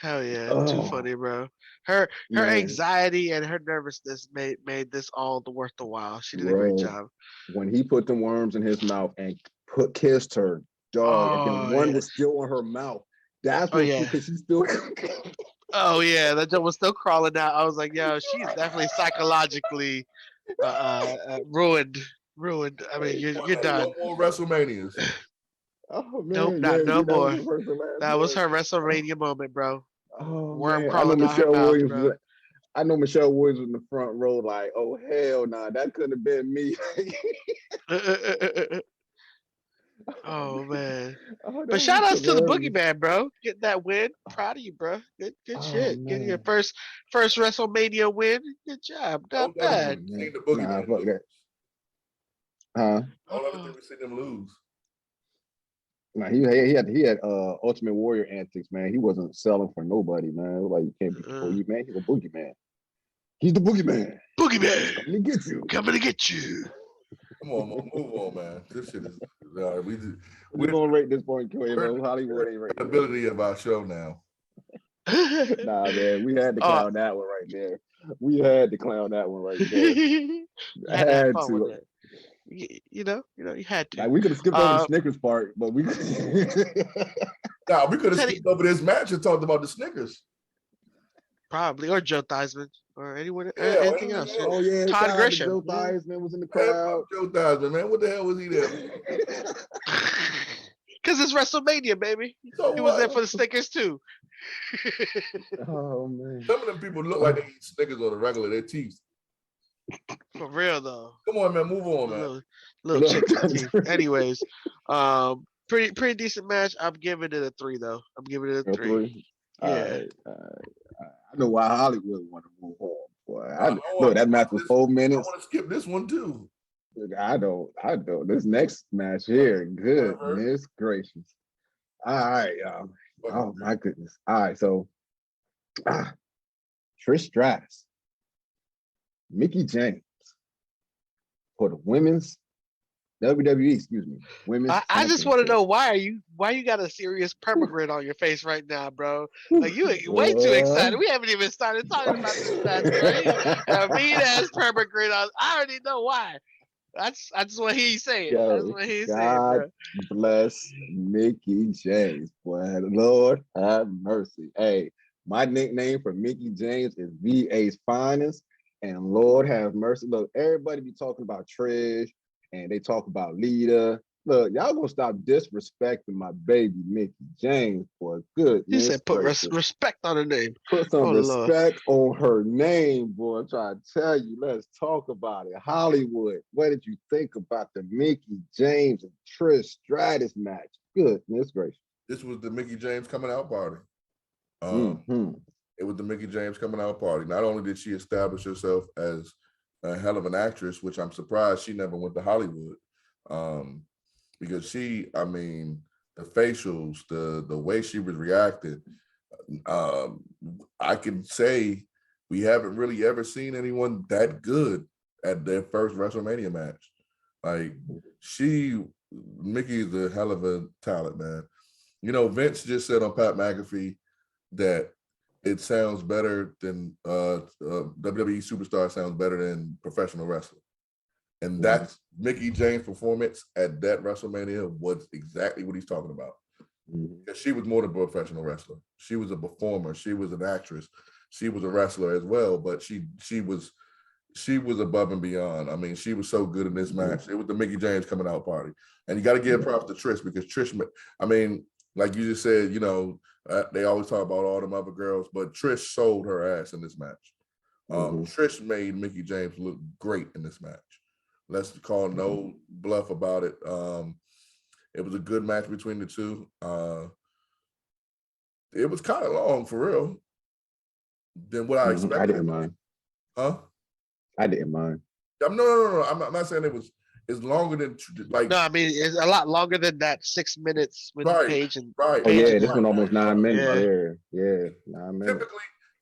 Hell yeah, too Oh, funny, bro. Her man, anxiety and her nervousness made this all the worth the while. She did a great bro. job. When he put the worms in his mouth and kissed her, dog, and then Oh one yeah. was still on her mouth. That's Oh what yeah. because she's still. Oh yeah. That joke was still crawling out. I was like, yo, she's definitely psychologically ruined. Ruined. I mean, you're done. No more WrestleManias. Oh Nope, man, not yeah, no that was more. her first and last That was one. her WrestleMania moment, bro. Oh Worm man, I know crawling out her Michelle mouth, Williams. bro. I know Michelle Williams was in the front row, like, oh hell nah, that couldn't have been me. Oh man. Oh, But that shout was outs to the hilarious. Boogeyman, bro. Getting that win. Proud of you, bro. Good Oh shit. Getting your man, first WrestleMania win. Good job. Not Don't ever bad. see the nah, boogeyman. fuck that. Huh? Don't ever think we see them lose. Nah, he had Ultimate Warrior antics, man. He wasn't selling for nobody, man. It was like you can't beat the boogeyman. He's a boogeyman. He's the boogeyman. Boogeyman Coming to get you. coming to get you. Come on, man. Move on, man. This shit is all right. We're gonna rate this point, We're Quavo. Hollywood ain't the rating. ability of our show now. Nah, man, we had to clown that one right there. We had to clown that one right there. You had to have fun with it. You know, you had to. Like we could have skipped over the Snickers part, but we Nah, we could have skipped over this match and talked about the Snickers. Probably, or Joe Theismann, or anyone, Yeah, anything else. yeah. Oh yeah, Todd shout out to Grisham. Joe Theismann was in the Man, crowd. fuck Joe Theismann, man. What the hell was he there? Because it's WrestleMania, baby. So He was there what? for the Snickers too. Oh man. Some of them people look like they eat Snickers on the regular. Their teeth. For real though. Come on, man. Move on, man. Little chicken teeth. Anyways, pretty decent match. I'm giving it a 3 though. I'm giving it a 3. Yeah. I know why Hollywood want to move on. Boy, Look, that match was 4 I minutes. want to skip this one too. I don't. This next match here, goodness gracious. All right, y'all. Oh my goodness. All right, so Trish Stratus, Mickie James for the women's WWE, women's. I just want to know why you got a serious permagrin on your face right now, bro? Like you way too excited. We haven't even started talking about this match, bro. A mean ass permagrin on. I already know why. That's what he's saying. That's Yo, what he's saying, God bro. bless Mickey James, boy. Lord have mercy. Hey, my nickname for Mickey James is VA's finest. And Lord have mercy. Look, everybody be talking about Trish and they talk about Lita. Look, y'all gonna stop disrespecting my baby Mickey James, boy. He Goodness said, "Put gracious. respect on the name." Put some Oh Lord. respect on her name, boy. I'm trying to tell you. Let's talk about it. Hollywood, what did you think about the Mickey James and Trish Stratus match? Goodness gracious. This was the Mickey James coming out party. Mm-hmm. It was the Mickey James coming out party. Not only did she establish herself as a hell of an actress, which I'm surprised she never went to Hollywood, because I mean, the facials, the way she was reacting, I can say we haven't really ever seen anyone that good at their first WrestleMania match. Like Mickey is a hell of a talent, man. You know, Vince just said on Pat McAfee that it sounds better than WWE superstar sounds better than professional wrestler. And that's Mickey James' performance at that WrestleMania was exactly what he's talking about. Because she was more than a professional wrestler. She was a performer. She was an actress. She was a wrestler as well, but she was above and beyond. I mean, she was so good in this match. It was the Mickey James coming out party. And you got to give props to Trish because Trish, I mean, like you just said, you know, they always talk about all them other girls, but Trish sold her ass in this match. Trish made Mickey James look great in this match. Let's call no bluff about it. It was a good match between the two. It was kind of long for real than what I expected. I didn't mind. Huh? I didn't mind. No. I'm not saying it's longer than like. No, I mean it's a lot longer than that. 6 minutes with Paige and right. Oh yeah, this and one almost 9 minutes. yeah. Yeah, 9 minutes.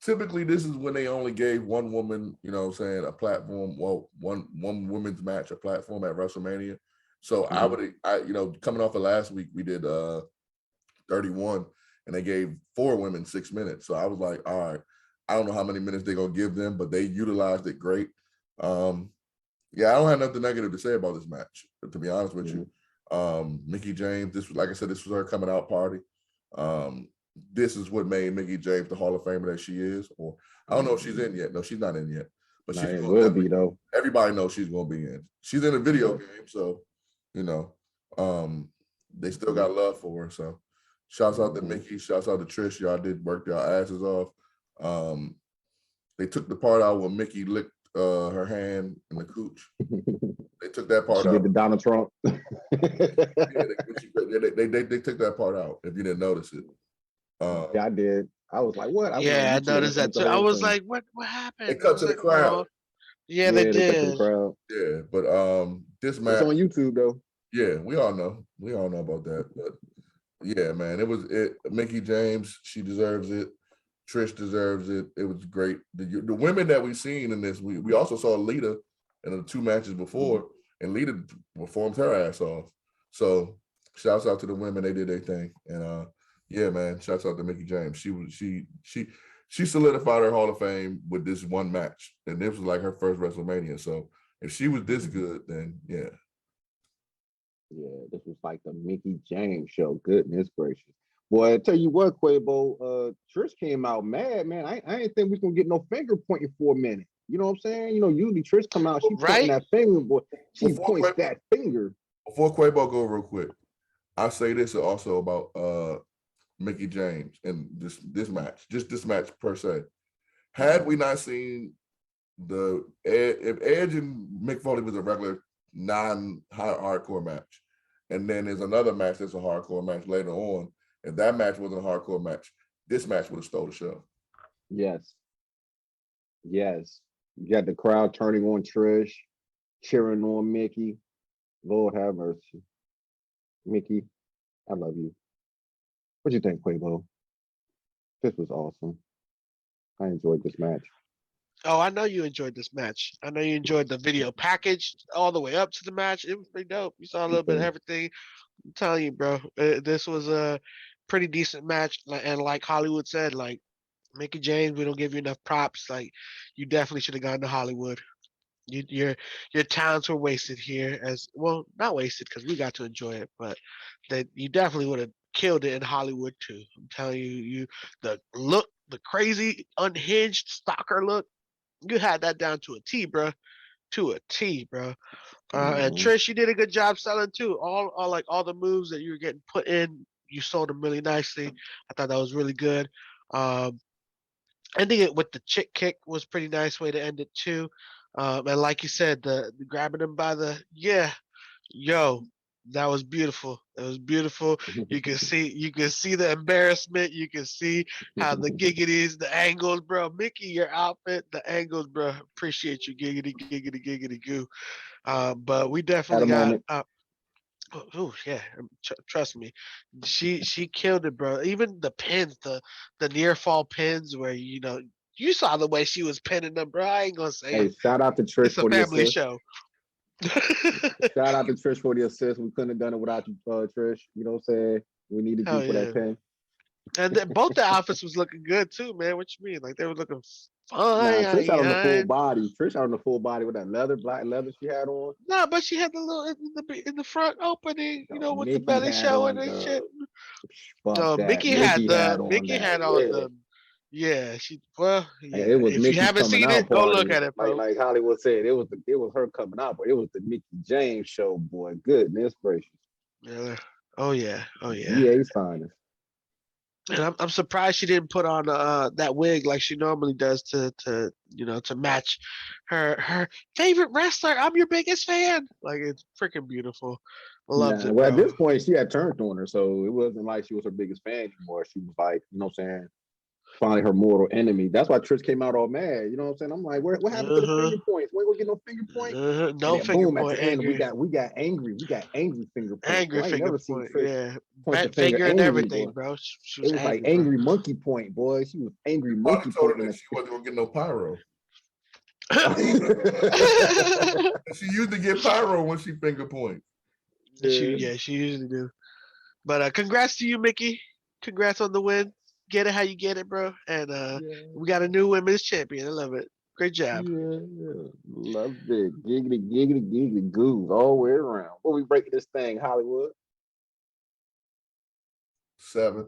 Typically, this is when they only gave one woman, you know, saying a platform. Well, one women's match, a platform at WrestleMania. So you know, coming off of last week, we did 31, and they gave 4 women 6 minutes. So I was like, all right, I don't know how many minutes they're gonna give them, but they utilized it great. Yeah, I don't have nothing negative to say about this match, to be honest with you. Mickey James, this was, like I said, this was her coming out party. This is what made Mickey James the Hall of Famer that she is. Or I don't know if she's in yet. No, she's not in yet. But she will be though. Everybody knows she's gonna be in. She's in a video game, so you know, they still got love for her. So shouts out to Mickey, shouts out to Trish. Y'all did work your asses off. They took the part out where Mickey licked her hand in the cooch. They took that part out. Did the Donald Trump. Yeah, they took that part out. If you didn't notice it, yeah, I did. I was like, "What?" I noticed that too. I was like, "What happened?" They cut to the crowd. Oh. Yeah, they did. Cut to the crowd. Yeah, but this match, it's on YouTube though. Yeah, we all know about that. But yeah, man, it. Mickey James, she deserves it. Trish deserves it. It was great. The women that we've seen in this, we also saw Lita in the 2 matches before, and Lita performed her ass off. So shouts out to the women, they did their thing. And yeah, man, shouts out to Mickey James. She solidified her Hall of Fame with this one match, and this was like her first WrestleMania. So if she was this good, then yeah. Yeah, this was like the Mickey James show. Goodness gracious. Boy, I tell you what, Quabo, Trish came out mad, man. I ain't think we was gonna get no finger pointing for a minute. You know what I'm saying? You know, usually Trish come out, she pointing that finger, boy. She points that finger. Before Quabo go real quick, I'll say this also about Mickey James and this match, just this match per se. Had we not seen if Edge and Mick Foley was a regular non-hardcore match, and then there's another match that's a hardcore match later on, if that match wasn't a hardcore match, this match would have stole the show. Yes. You got the crowd turning on Trish, cheering on Mickey. Lord have mercy. Mickey, I love you. What you think, Quavo? This was awesome. I enjoyed this match. Oh, I know you enjoyed this match. I know you enjoyed the video package all the way up to the match. It was pretty dope. You saw a little bit of everything. I'm telling you, bro, this was a pretty decent match. And like Hollywood said, like Mickey James, we don't give you enough props. Like you definitely should have gone to Hollywood. Your talents were wasted here, as well, not wasted because we got to enjoy it, but that you definitely would have killed it in Hollywood too. I'm telling you, the look, the crazy unhinged stalker look, you had that down to a T, bro. To a T, bro. And Mhm. Trish, you did a good job selling too. All the moves that you were getting put in, you sold them really nicely. I thought that was really good. Um, Ending it with the chick kick was pretty nice way to end it too. And like you said, the grabbing him by the yo, that was beautiful. It was beautiful. You can see the embarrassment. You can see how the giggities, the angles, bro. Mickey, your outfit, the angles, bro. Appreciate you, giggity, giggity, giggity, goo. But we Had definitely a got. moment. Oh yeah, trust me, she killed it, bro. Even the pins, the near fall pins, where you saw the way she was pinning them, bro. I ain't gonna say Hey, it. shout out to Trish It's a for the family assist. show. Shout out to Trish for the assist. We couldn't have done it without you, Trish. You know what I'm saying? We needed you Hell for that yeah. pin. And then both the outfits was looking good too, man. What you mean? Like they were looking Nah, Trish out on the full fine. body. Trish out on the full body with that black leather she had on. No, but she had the little in the front opening, with the Mickey belly had showing on and shit. the fuck No, that. Mickey had Mickey had on Mickey that. had on Yeah. the And yeah. it was If you Mickey's haven't coming seen out it, go look party. at it, bro. Like Hollywood said, it was her coming out, but it was the Mickey James show, boy. Goodness gracious. Yeah. Oh yeah. Oh yeah. GA's finest. And I'm surprised she didn't put on that wig like she normally does to match her favorite wrestler. I'm your biggest fan. Like it's freaking beautiful. Loved Nah, it, well, at bro. this point, she had turned on her, so it wasn't like she was her biggest fan anymore. She was like, you know what I'm saying? Finally, her mortal enemy. That's why Trish came out all mad. You know what I'm saying? I'm like, what happened to the Uh-huh. finger points? We ain't gonna get no finger point. And No then finger boom, at point. the end, we Angry. got angry. We got angry finger points. Angry Boy, I ain't finger never seen point. Trish Yeah. point the Bat finger finger and angry, boy. everything, bro. She It was was like angry, bro. angry monkey point, boy. She was angry Probably monkey told her point. that she wasn't gonna get no pyro. Yeah. She used to get pyro when she finger point. She usually do. But congrats to you, Mickey. Congrats on the win. Get it how you get it, bro. And we got a new women's champion. I love it. Great job. Yeah. Love it. Giggity, giggity, giggity, goose all the way around. What we breaking this thing, Hollywood? 7.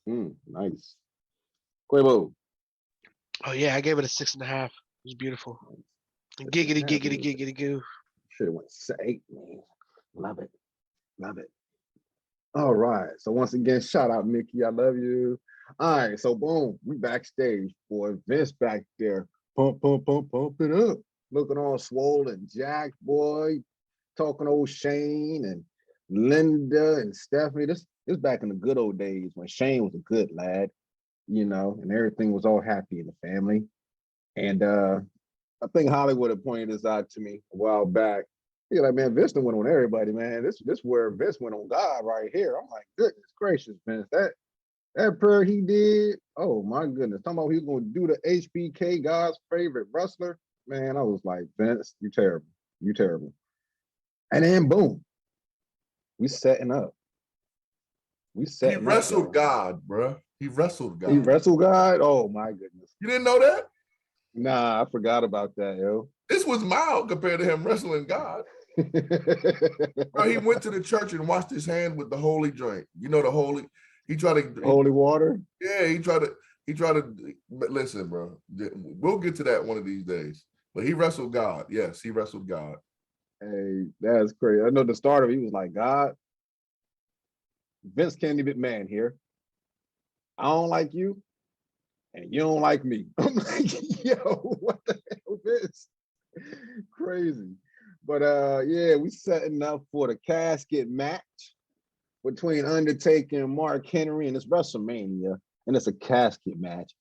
Nice. Quavo. Oh yeah, I gave it a 6.5. It was beautiful. Giggity, giggity, giggity, goo. Should have went 8, man. Love it. Love it. All right. So once again, shout out Mickey. I love you. All right. So boom, we backstage. Boy, Vince back there. Pump it up. Looking all swollen. Jack, boy. Talking old Shane and Linda and Stephanie. This back in the good old days when Shane was a good lad, and everything was all happy in the family. And I think Hollywood had pointed this out to me a while back. He's like, man, Vince went on everybody, man. This where Vince went on God right here. I'm like, goodness gracious, Vince. That prayer he did, oh my goodness. Talking about he was going to do the HBK, God's favorite wrestler. Man, I was like, Vince, you terrible. You terrible. And then boom, we setting up. He wrestled God, bro. He wrestled God. He wrestled God? Oh my goodness. You didn't know that? Nah, I forgot about that, yo. This was mild compared to him wrestling God. Bro, he went to the church and washed his hand with the holy drink. You know the holy. He tried to holy water. Yeah, he tried to. But listen, bro. We'll get to that one of these days. But he wrestled God. Yes, he wrestled God. Hey, that's crazy. I know the start of it, he was like, God, Vince can't even man here. I don't like you, and you don't like me. I'm like, yo, what the hell, Vince? Crazy. But yeah, we setting up for the casket match between Undertaker and Mark Henry, and it's WrestleMania, and it's a casket match.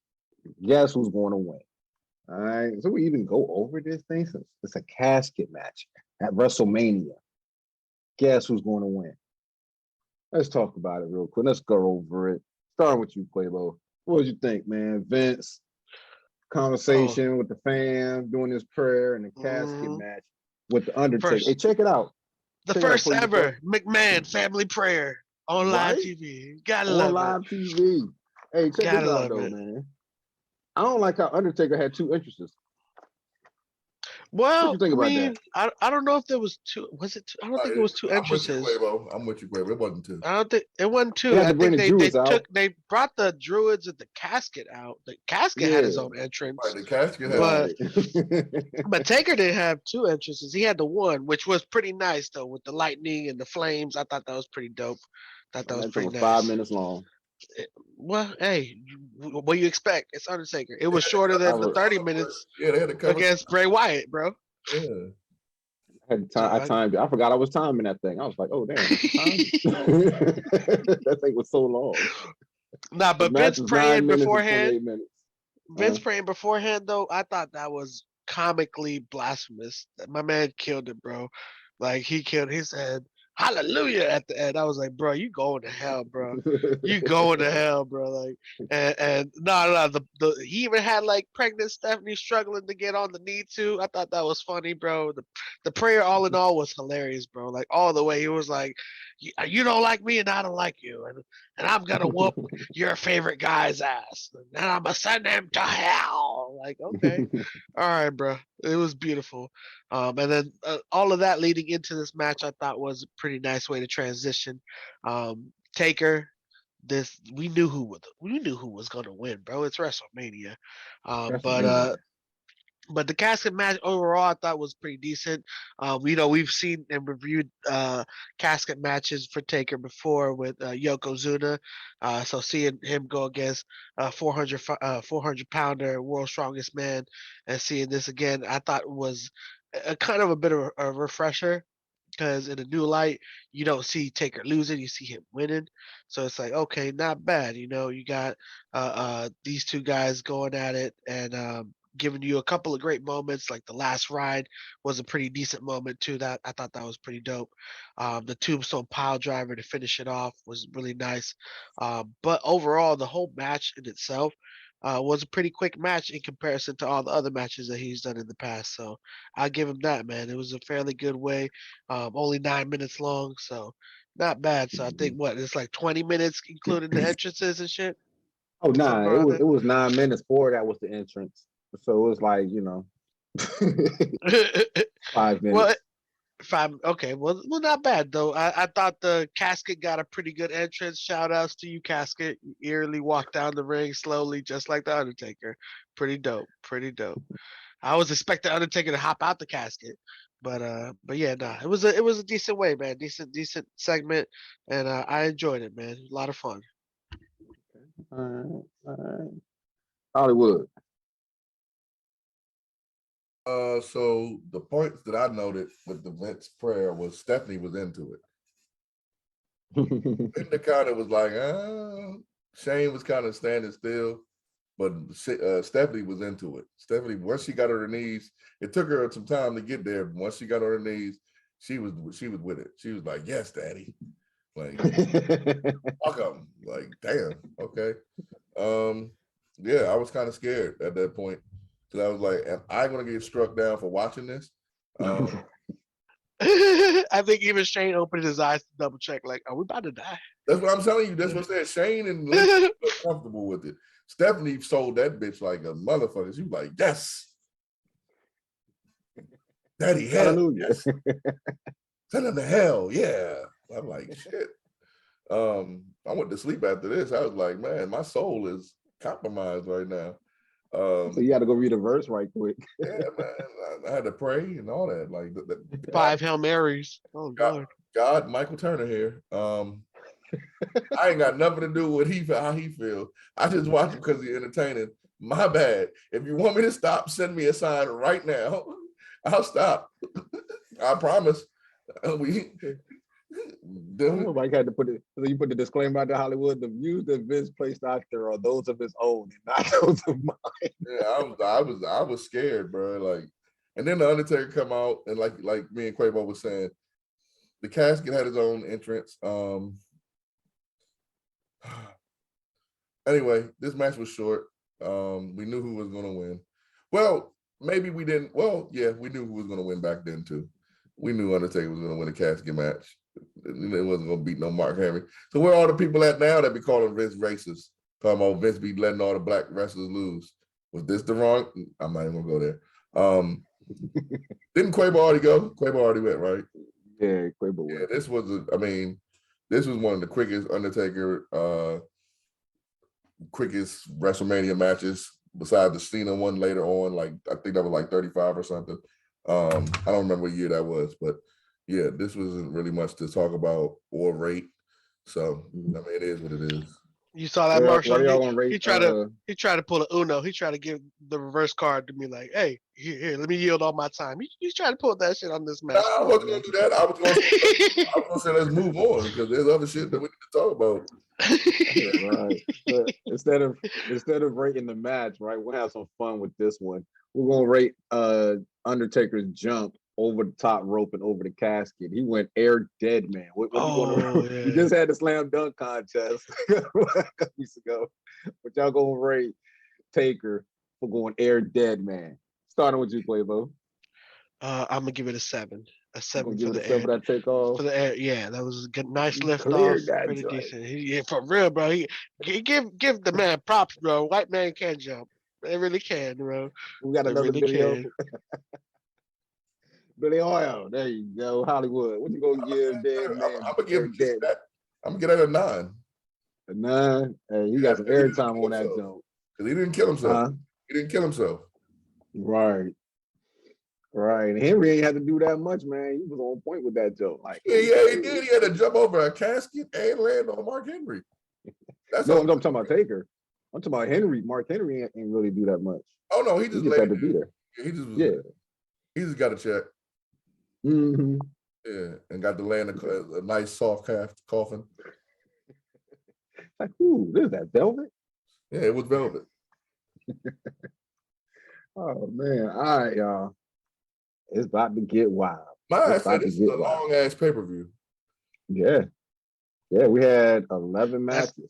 Guess who's going to win? All right. So we even go over this thing since it's a casket match at WrestleMania. Guess who's going to win? Let's talk about it real quick. Let's go over it. Starting with you, Quavo. What did you think, man? Vince, conversation with the fans, doing his prayer, and the casket match with the Undertaker. Hey, check it out. The first ever McMahon family prayer on live TV. Gotta love it. On live TV. Hey, check this out, though, man. I don't like how Undertaker had 2 entrances. What Well, you think I about that? mean, I don't know if there was two. Was it two? I don't think it was two I'm with you, entrances. Quavo. I'm with you, Quavo. It wasn't two. I don't think it wasn't They two. had I to bring think the Druids out. they brought the druids and the casket out. The casket had his Yeah, own entrance, Right, the casket had but right. Taker didn't have two entrances. He had the one, which was pretty nice though, with the lightning and the flames. I thought that was pretty dope. Thought that And was that took pretty was 5 nice. minutes long. Well, hey, what do you expect? It's Undertaker. It They was had to shorter I than the was 30 cover. minutes Yeah, they had to cover. against Bray Wyatt, bro. Yeah. had So time. I timed it. I forgot I was timing that thing. I was like, oh damn, time. That thing was so long. nah, The but match was 9 minutes and 28 minutes. Vince praying beforehand though, I thought that was comically blasphemous. My man killed it, bro. Like he killed. He said "Hallelujah" at the end. I was like, bro, you going to hell, bro. You going to hell, bro. Like, and no, he even had like pregnant Stephanie struggling to get on the knee too. I thought that was funny, bro. The prayer, all in all, was hilarious, bro. Like all the way, he was like, "You don't like me, and I don't like you, and I'm gonna whoop your favorite guy's ass, and I'm gonna send him to hell." Like, okay, all right, bro. It was beautiful. And then all of that leading into this match, I thought was a pretty nice way to transition. Taker, this we knew who was gonna win, bro. It's WrestleMania. Um, That's but amazing. uh, but the casket match overall, I thought was pretty decent. We've seen and reviewed casket matches for Taker before with Yokozuna. So seeing him go against 400 pounder world's strongest man, and seeing this again, I thought was a kind of a bit of a refresher. Because in a new light, you don't see Taker losing, you see him winning. So it's like, okay, not bad. You got these two guys going at it, and giving you a couple of great moments. Like the last ride was a pretty decent moment too. That I thought that was pretty dope. The tombstone pile driver to finish it off was really nice. But overall, the whole match in itself was a pretty quick match in comparison to all the other matches that he's done in the past. So I'll give him that, man. It was a fairly good way. Only 9 minutes long, so not bad. So I think it's like 20 minutes, including the entrances and shit. Oh, nah, Something it around was it was 9 minutes for that was the entrance. So it was like, there. well,5 minutes. okay, well, not bad though. I thought the casket got a pretty good entrance. Shout outs to you, casket. You eerily walked down the ring slowly, just like the Undertaker. Pretty dope. Pretty dope. I was expecting Undertaker to hop out the casket, but yeah, nah. It was a decent way, man. Decent segment, and I enjoyed it, man. A lot of fun. All right, all right. Hollywood. So the points that I noted with the Vince prayer was Stephanie was into it. Linda kind of was like, Shane was kind of standing still, but Stephanie was into it. Stephanie, once she got on her knees, it took her some time to get there. But once she got on her knees, she was with it. She was like, "Yes, Daddy." Like, welcome. Like, damn. Okay. Yeah, I was kind of scared at that point because I was like, "Am I going to get struck down for watching this?" I think even Shane opened his eyes to double check, like, are we about to die? That's what I'm telling you. That's what I said. Shane and Linda were comfortable with it. Stephanie sold that bitch like a motherfucker. She was like, "Yes, Daddy, hell, Hallelujah. yes. Send him to hell." Yeah. I'm like, shit. I went to sleep after this. I was like, man, my soul is compromised right now. So you got to go read a verse right quick. Yeah, man. I had to pray and all that. Like God, 5 Hail Marys. Oh God. God, Michael Turner here. I ain't got nothing to do with how he feel. I just watch him because he's entertaining. My bad. If you want me to stop, send me a sign right now. I'll stop. I promise. Mike had to put it. So you put the disclaimer out to Hollywood. The views that Vince placed out there are those of his own, and not those of mine. Yeah, I was scared, bro. Like, and then the Undertaker come out and like me and Quavo was saying, the casket had his own entrance. Anyway, this match was short. We knew who was going to win. Well, maybe we didn't. Well, yeah, we knew who was going to win back then too. We knew Undertaker was going to win a casket match. It wasn't going to beat no Mark Henry. So where are all the people at now that be calling Vince racist? Talking about Vince be letting all the black wrestlers lose. Was this the wrong? I'm not even going to go there. Didn't Quavo already go? Quavo already went, right? Yeah, Quavo Yeah, went. this was this was one of the quickest Undertaker quickest WrestleMania matches besides the Cena one later on. Like I think that was like 35 or something. I don't remember what year that was, but yeah, this wasn't really much to talk about or rate. So I mean, it is what it is. You saw that, Well, Marshall? what y'all gonna rate? He tried to pull a Uno. He tried to give the reverse card to me, like, "Hey, here, let me yield all my time." He's trying to pull that shit on this Nah, match. I wasn't gonna do that. I was gonna say let's move on because there's other shit that we need to talk about. Right. But instead of rating the match, right, we'll have some fun with this one. We're gonna rate Undertaker's jump over the top rope and over the casket. He went air dead man. What you gonna Yeah. We just had the slam dunk contest a couple weeks ago. But y'all gonna rate Taker for going air dead man. Starting with you, Quavo. I'm gonna give it a 7. A You 7 gonna for give it a the 7 air. for that takeoff? For the air, yeah, that was a good, nice He lift off. cleared that Pretty joint. decent. Yeah, for real, bro. He give the man props, bro. White man can jump. They really can, bro. We got They another really video. can. Billy Oil. There you go. Hollywood. What you gonna give dead man? I'm gonna Air give dead. that. I'm gonna get that a 9. A 9. Hey, he got some airtime on that jump. Because he didn't kill himself. He didn't kill himself. Right. Right. Henry ain't had to do that much, man. He was on point with that joke. Like, Yeah, he did. He had to jump over a casket and land on Mark Henry. That's no, I'm talking about Taker. I'm talking about Henry. Mark Henry ain't really do that much. Oh no, he just had to be there. He just got a check. Mm-hmm. Yeah, and got to land a nice soft coffin. Like, ooh, this is that velvet? Yeah, it was velvet. Oh man. All right, y'all. It's about to get wild. This is a long ass pay-per-view. Yeah. Yeah, we had 11 matches.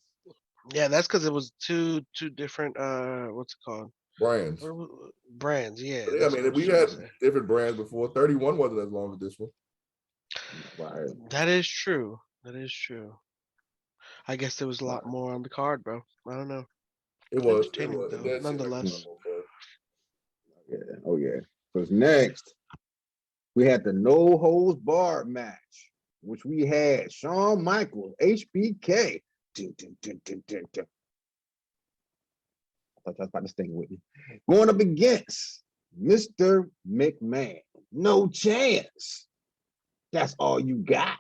Yeah, that's because it was two different what's it called? Brands. Brands, yeah. I mean, we had different brands before. 31 wasn't as long as this one. Right. That is true. That is true. I guess there was a lot more on the card, bro. I don't know. It was entertaining though, nonetheless. Yeah. Oh yeah. Because next we had the no holds barred match, which we had Shawn Michaels, HBK. I thought I was about to sting with me. Going up against Mr. McMahon. No chance. That's all you got.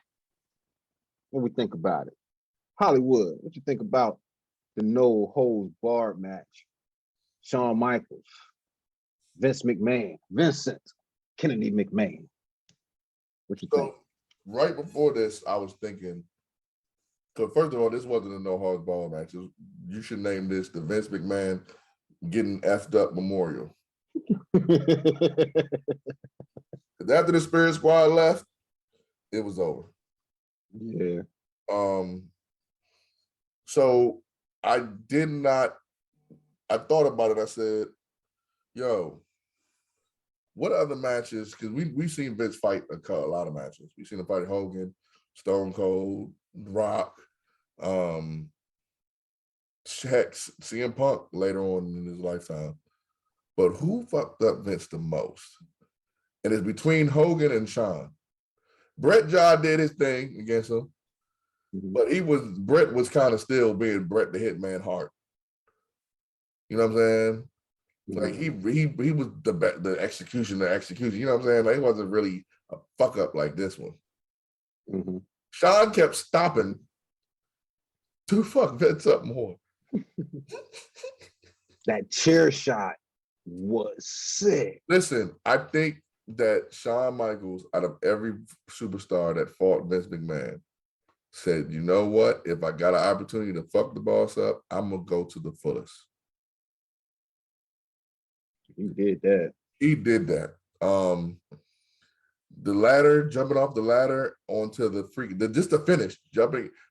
What we think about it? Hollywood, what you think about the no holds barred match? Shawn Michaels, Vince McMahon, Vincent Kennedy McMahon. What you think? Right before this, I was thinking, so first of all, this wasn't a no holds barred match. You should name this the Vince McMahon getting effed up memorial. Because after the Spirit Squad left, it was over. Yeah. So I thought about it. I said, yo, what other matches? Because we've seen Vince fight a lot of matches. We've seen him fight Hogan, Stone Cold, Rock, CM Punk later on in his lifetime. But who fucked up Vince the most? And it's between Hogan and Shawn. Bret John did his thing against him, but Bret was kind of still being Bret the Hitman Hart. You know what I'm saying? Like he was the execution. You know what I'm saying? Like he wasn't really a fuck up like this one. Mm-hmm. Shawn kept stopping to fuck Vince up more. That chair shot was sick. Listen, I think that Shawn Michaels, out of every superstar that fought Vince McMahon, said, you know what? If I got an opportunity to fuck the boss up, I'm going to go to the fullest. He did that. He did that. The ladder, jumping off the ladder onto just the finish,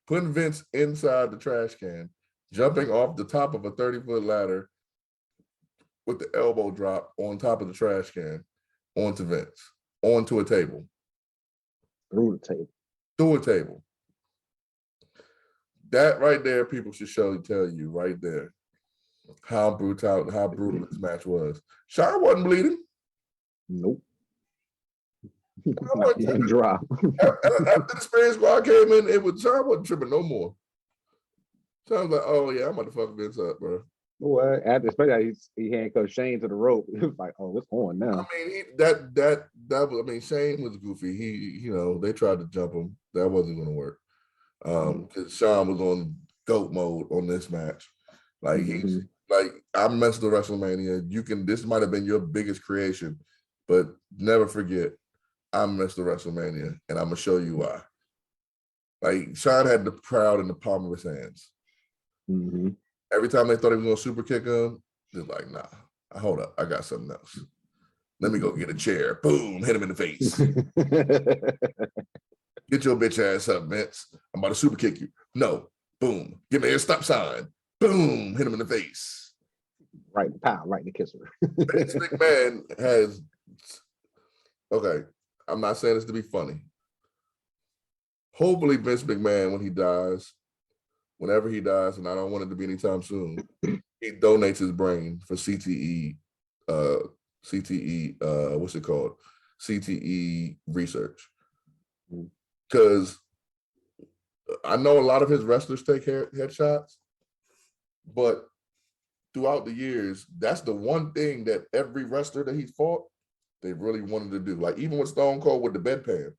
putting Vince inside the trash can, jumping off the top of a 30-foot ladder with the elbow drop on top of the trash can onto Vince, onto a table. Through a table. That right there, people should tell you right there how brutal this match was. Shawn wasn't bleeding. Nope. I Not wasn't one tripping. drop. After the Spirit Squad came in, Sean wasn't tripping no more. Sean was like, oh yeah, I'm about to fuck Vince up, bro. Boy, after especially he handcuffed Shane to the rope. It was like, oh, it's on I now. mean, that was. I mean, Shane was goofy. They tried to jump him. That wasn't going to work. Because Sean was on GOAT mode on this match. Like he's like, I'm Mr. WrestleMania. This might have been your biggest creation, but never forget, I'm Mr. WrestleMania, and I'm gonna show you why. Like Sean had the crowd in the palm of his hands. Every time they thought he was gonna super kick him, they're like, nah, hold up, I got something else. Let me go get a chair. Boom, hit him in the face. Get your bitch ass up, Vince. I'm about to super kick you. No. Boom. Give me a stop sign. Boom. Hit him in the face. Right, pow, right in the kisser. Vince McMahon has. Okay, I'm not saying this to be funny. Hopefully, Vince McMahon, whenever he dies, and I don't want it to be anytime soon, he donates his brain for CTE. What's it called? CTE research. Because I know a lot of his wrestlers take headshots, but throughout the years, that's the one thing that every wrestler that he's fought, they really wanted to do. Like even with Stone Cold with the bedpan,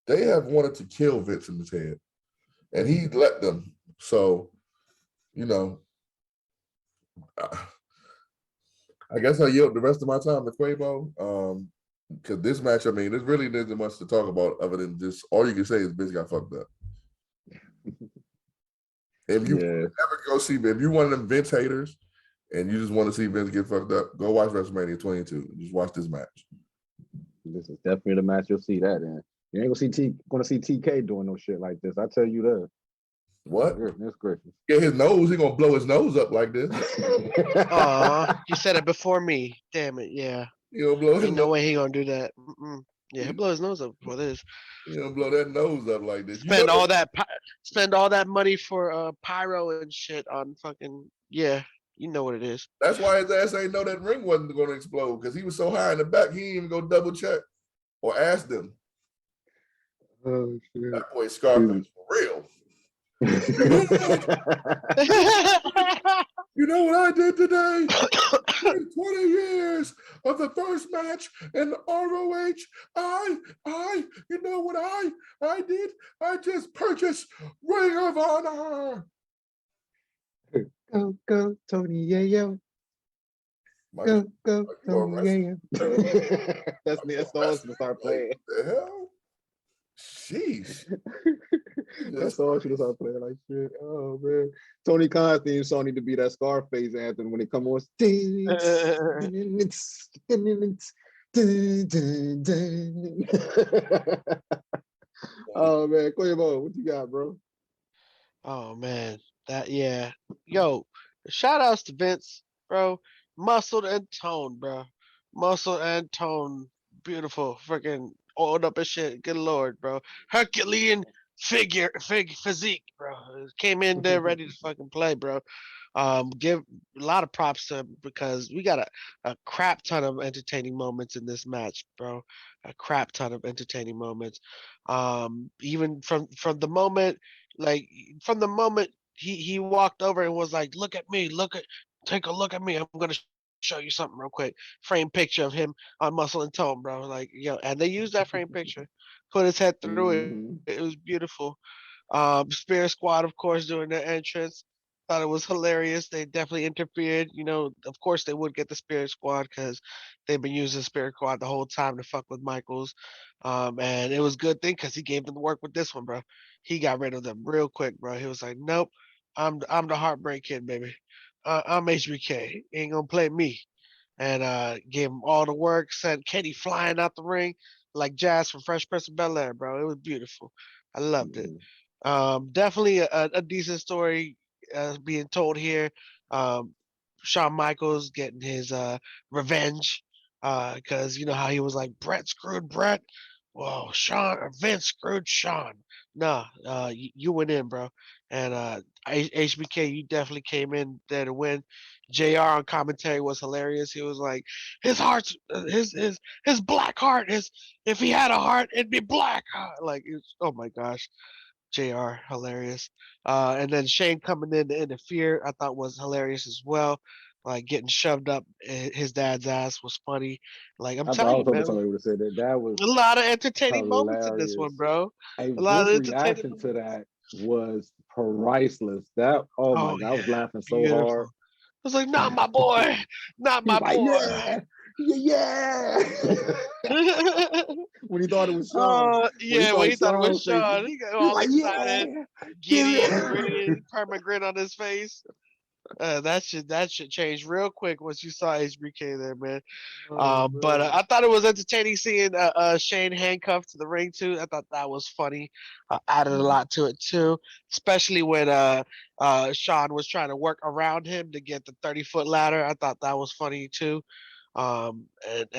they have wanted to kill Vince in his head, and he let them. So, I guess I yield the rest of my time to Quabo. Because this match, I mean, there really isn't much to talk about other than just all you can say is Vince got fucked up. If you ever go see, if you're one of them Vince haters and you just want to see Vince get fucked up, go watch WrestleMania 22. Just watch this match. This is definitely the match you'll see that in. You ain't gonna see TK doing no shit like this. I tell you that. What? Goodness gracious. Yeah, his nose, he gonna blow his nose up like this. Aw, you said it before me. Damn it, yeah. He'll blow his Ain't no nose. way he gonna do that. Yeah, he'll blow his nose up before this. He'll blow that nose up like this. Spend all that money for pyro and shit on fucking you know what it is. That's why his ass ain't know that ring wasn't gonna explode because he was so high in the back he didn't even go double check or ask them. Oh shit! That boy Scarface for real. You know what I did today? 20 years of the first match in ROH. You know what I did? I just purchased Ring of Honor. Go, Tony Yayo. Go, Tony Yayo. That's all I'm gonna start playing. What the hell? Sheesh. That's all I should have started playing like shit. Oh man. Tony Khan's theme song need to be that Scarface anthem when it come on. Oh man, Quavo, what you got, bro? Oh man, yo, shout outs to Vince, bro. Muscled and toned, bro. Muscle and tone, beautiful, freaking oiled up as shit. Good lord, bro. Herculean physique, bro. Came in there ready to fucking play, bro. Give a lot of props to him because we got a crap ton of entertaining moments in this match, bro. A crap ton of entertaining moments. Even from the moment, he walked over and was like, "Look at me, take a look at me. I'm gonna show you something real quick." Frame picture of him on Muscle and Tone, bro. Like, and they used that frame picture, put his head through it. It was beautiful. Spirit Squad, of course, doing their entrance. Thought it was hilarious. They definitely interfered. Of course they would get the Spirit Squad because they've been using Spirit Squad the whole time to fuck with Michaels. And it was a good thing because he gave them work with this one, bro. He got rid of them real quick, bro. He was like, "Nope, I'm the Heartbreak Kid, baby. I'm HBK. Ain't gonna play me." And gave him all the work. Sent Kenny flying out the ring like Jazz from Fresh Prince of Bel Air, bro. It was beautiful. I loved it. Definitely a decent story being told here. Shawn Michaels getting his revenge because you know how he was like, Brett screwed Brett. whoa, Sean, Vince screwed Sean. No, you went in, bro. And HBK, you definitely came in there to win. JR on commentary was hilarious. He was like, his heart's his black heart is if he had a heart, it'd be black. Like, oh my gosh. JR, hilarious. And then Shane coming in to interfere, I thought was hilarious as well. Like getting shoved up his dad's ass was funny. Like I'm I thought I telling was you, hoping man, somebody would have said that. That was a lot of entertaining moments in this one, hilarious. bro. Hey, A lot of Vince's entertaining reaction to moments. that was priceless. That, oh my Oh God, I was yeah, laughing so beautiful. hard. I was like, not my boy, not He's my like, boy. yeah, yeah, yeah. When he thought it was Sean, when he Yeah, saw when he thought it was Sean's face, Sean, he got he was all like, excited, yeah, give giddy, it. grinning, perma grin on his face. That should change real quick once you saw HBK there, man. Oh But man. I thought it was entertaining seeing Shane handcuffed to the ring too. I thought that was funny. Added a lot to it too, especially when Sean was trying to work around him to get the 30-foot ladder. I thought that was funny too. And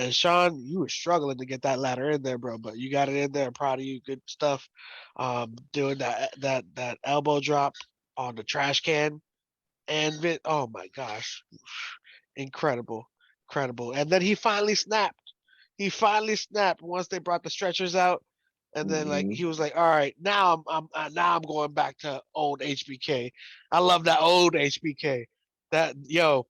Sean, you were struggling to get that ladder in there, bro, but you got it in there. I'm proud of you. Good stuff. Doing that elbow drop on the trash can and oh my gosh, incredible, incredible. And then he finally snapped. He finally snapped once they brought the stretchers out, and then like Mm-hmm. he was like, "All right, now I'm going back to old HBK. I love that old HBK. That yo,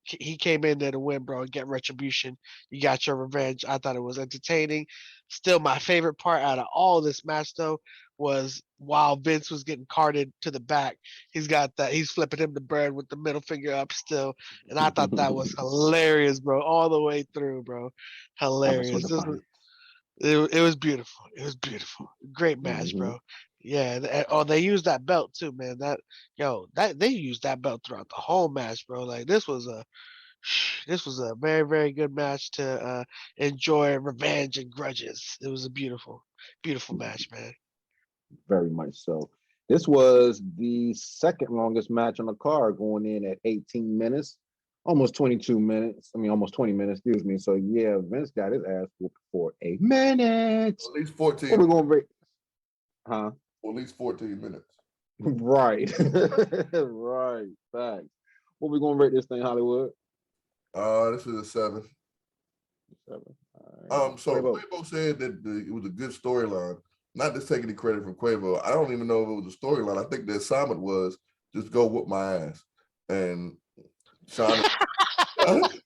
he came in there to win, bro, and get retribution. You got your revenge. I thought it was entertaining. Still, my favorite part out of all this match, though, was while Vince was getting carted to the back, he's flipping him to Baird with the middle finger up still, and I thought that was hilarious, bro, all the way through, bro, That was sort hilarious. of funny. It was beautiful. It was beautiful. Great match, Mm-hmm. bro. Yeah. Oh, they used that belt too, man. That they used that belt throughout the whole match, bro. Like this was a very, very good match to enjoy revenge and grudges. It was a beautiful, beautiful match, man. Very much so. This was the second longest match on the card, going in at 18 minutes, almost 22 minutes. I mean, almost 20 minutes, excuse me. So, yeah, Vince got his ass whooped for a minute. At least What 14, we going to rate? Huh? at least 14 minutes. Right. Right. Thanks. What we going to rate this thing, Hollywood? This is a 7. 7. All right. So Quavo. Quavo said that it was a good storyline. Not just taking the credit from Quavo. I don't even know if it was a storyline. I think the assignment was just go whoop my ass. And Sean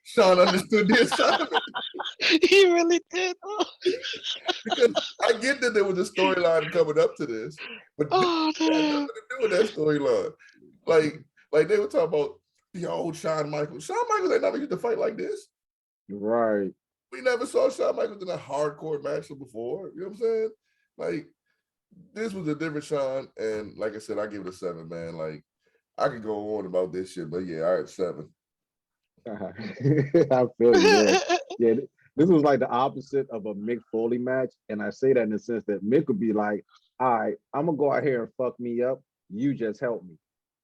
Sean understood the assignment. He really did. Oh, Because I get that there was a storyline coming up to this, but this oh had damn. nothing to do with that storyline. Like they were talking about the old Shawn Michaels. Shawn Michaels ain't never used to fight like this. Right. We never saw Shawn Michaels in a hardcore match before. You know what I'm saying? Like, this was a different Shawn, and like I said, I give it a 7, man. Like, I could go on about this shit, but yeah, all right, 7. I feel you there. Yeah, this was like the opposite of a Mick Foley match. And I say that in the sense that Mick would be like, all right, I'm going to go out here and fuck me up. You just help me.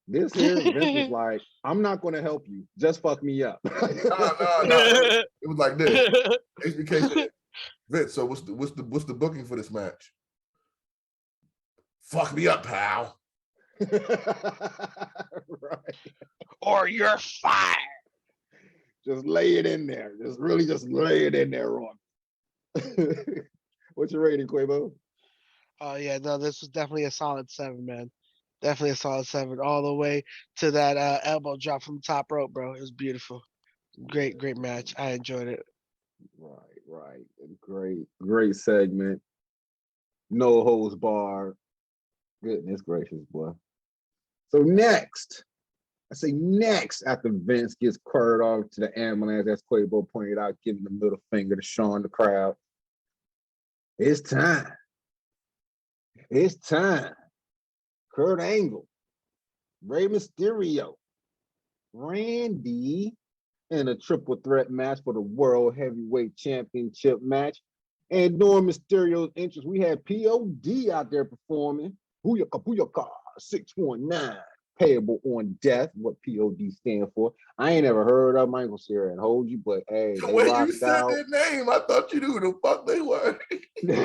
This here, Vince was like, I'm not going to help you. Just fuck me up. Nah. It was like this. HBK said, Vince, so what's the booking for this match? Fuck me up, pal. Right. Or you're fired. Just lay it in there. Just lay it in there, Ron. What's your rating, Quavo? Oh yeah, no, this was definitely a solid 7, man. Definitely a solid 7, all the way to that elbow drop from the top rope, bro. It was beautiful. Great, great match. I enjoyed it. Right. Great segment. No holds bar. Goodness gracious, boy. So next, after Vince gets carted off to the ambulance, as Quavo pointed out, giving the middle finger to Sean, the crowd. It's time. Kurt Angle, Rey Mysterio, Randy, in a triple threat match for the World Heavyweight Championship match. And during Mysterio's entrance, we had POD out there performing. Booyaka, booyaka, 619, payable on death. What POD stand for? I ain't ever heard of them. I ain't gonna sit here and hold you, but hey, The they way you rocked said out. their name, I thought you knew who the fuck they were.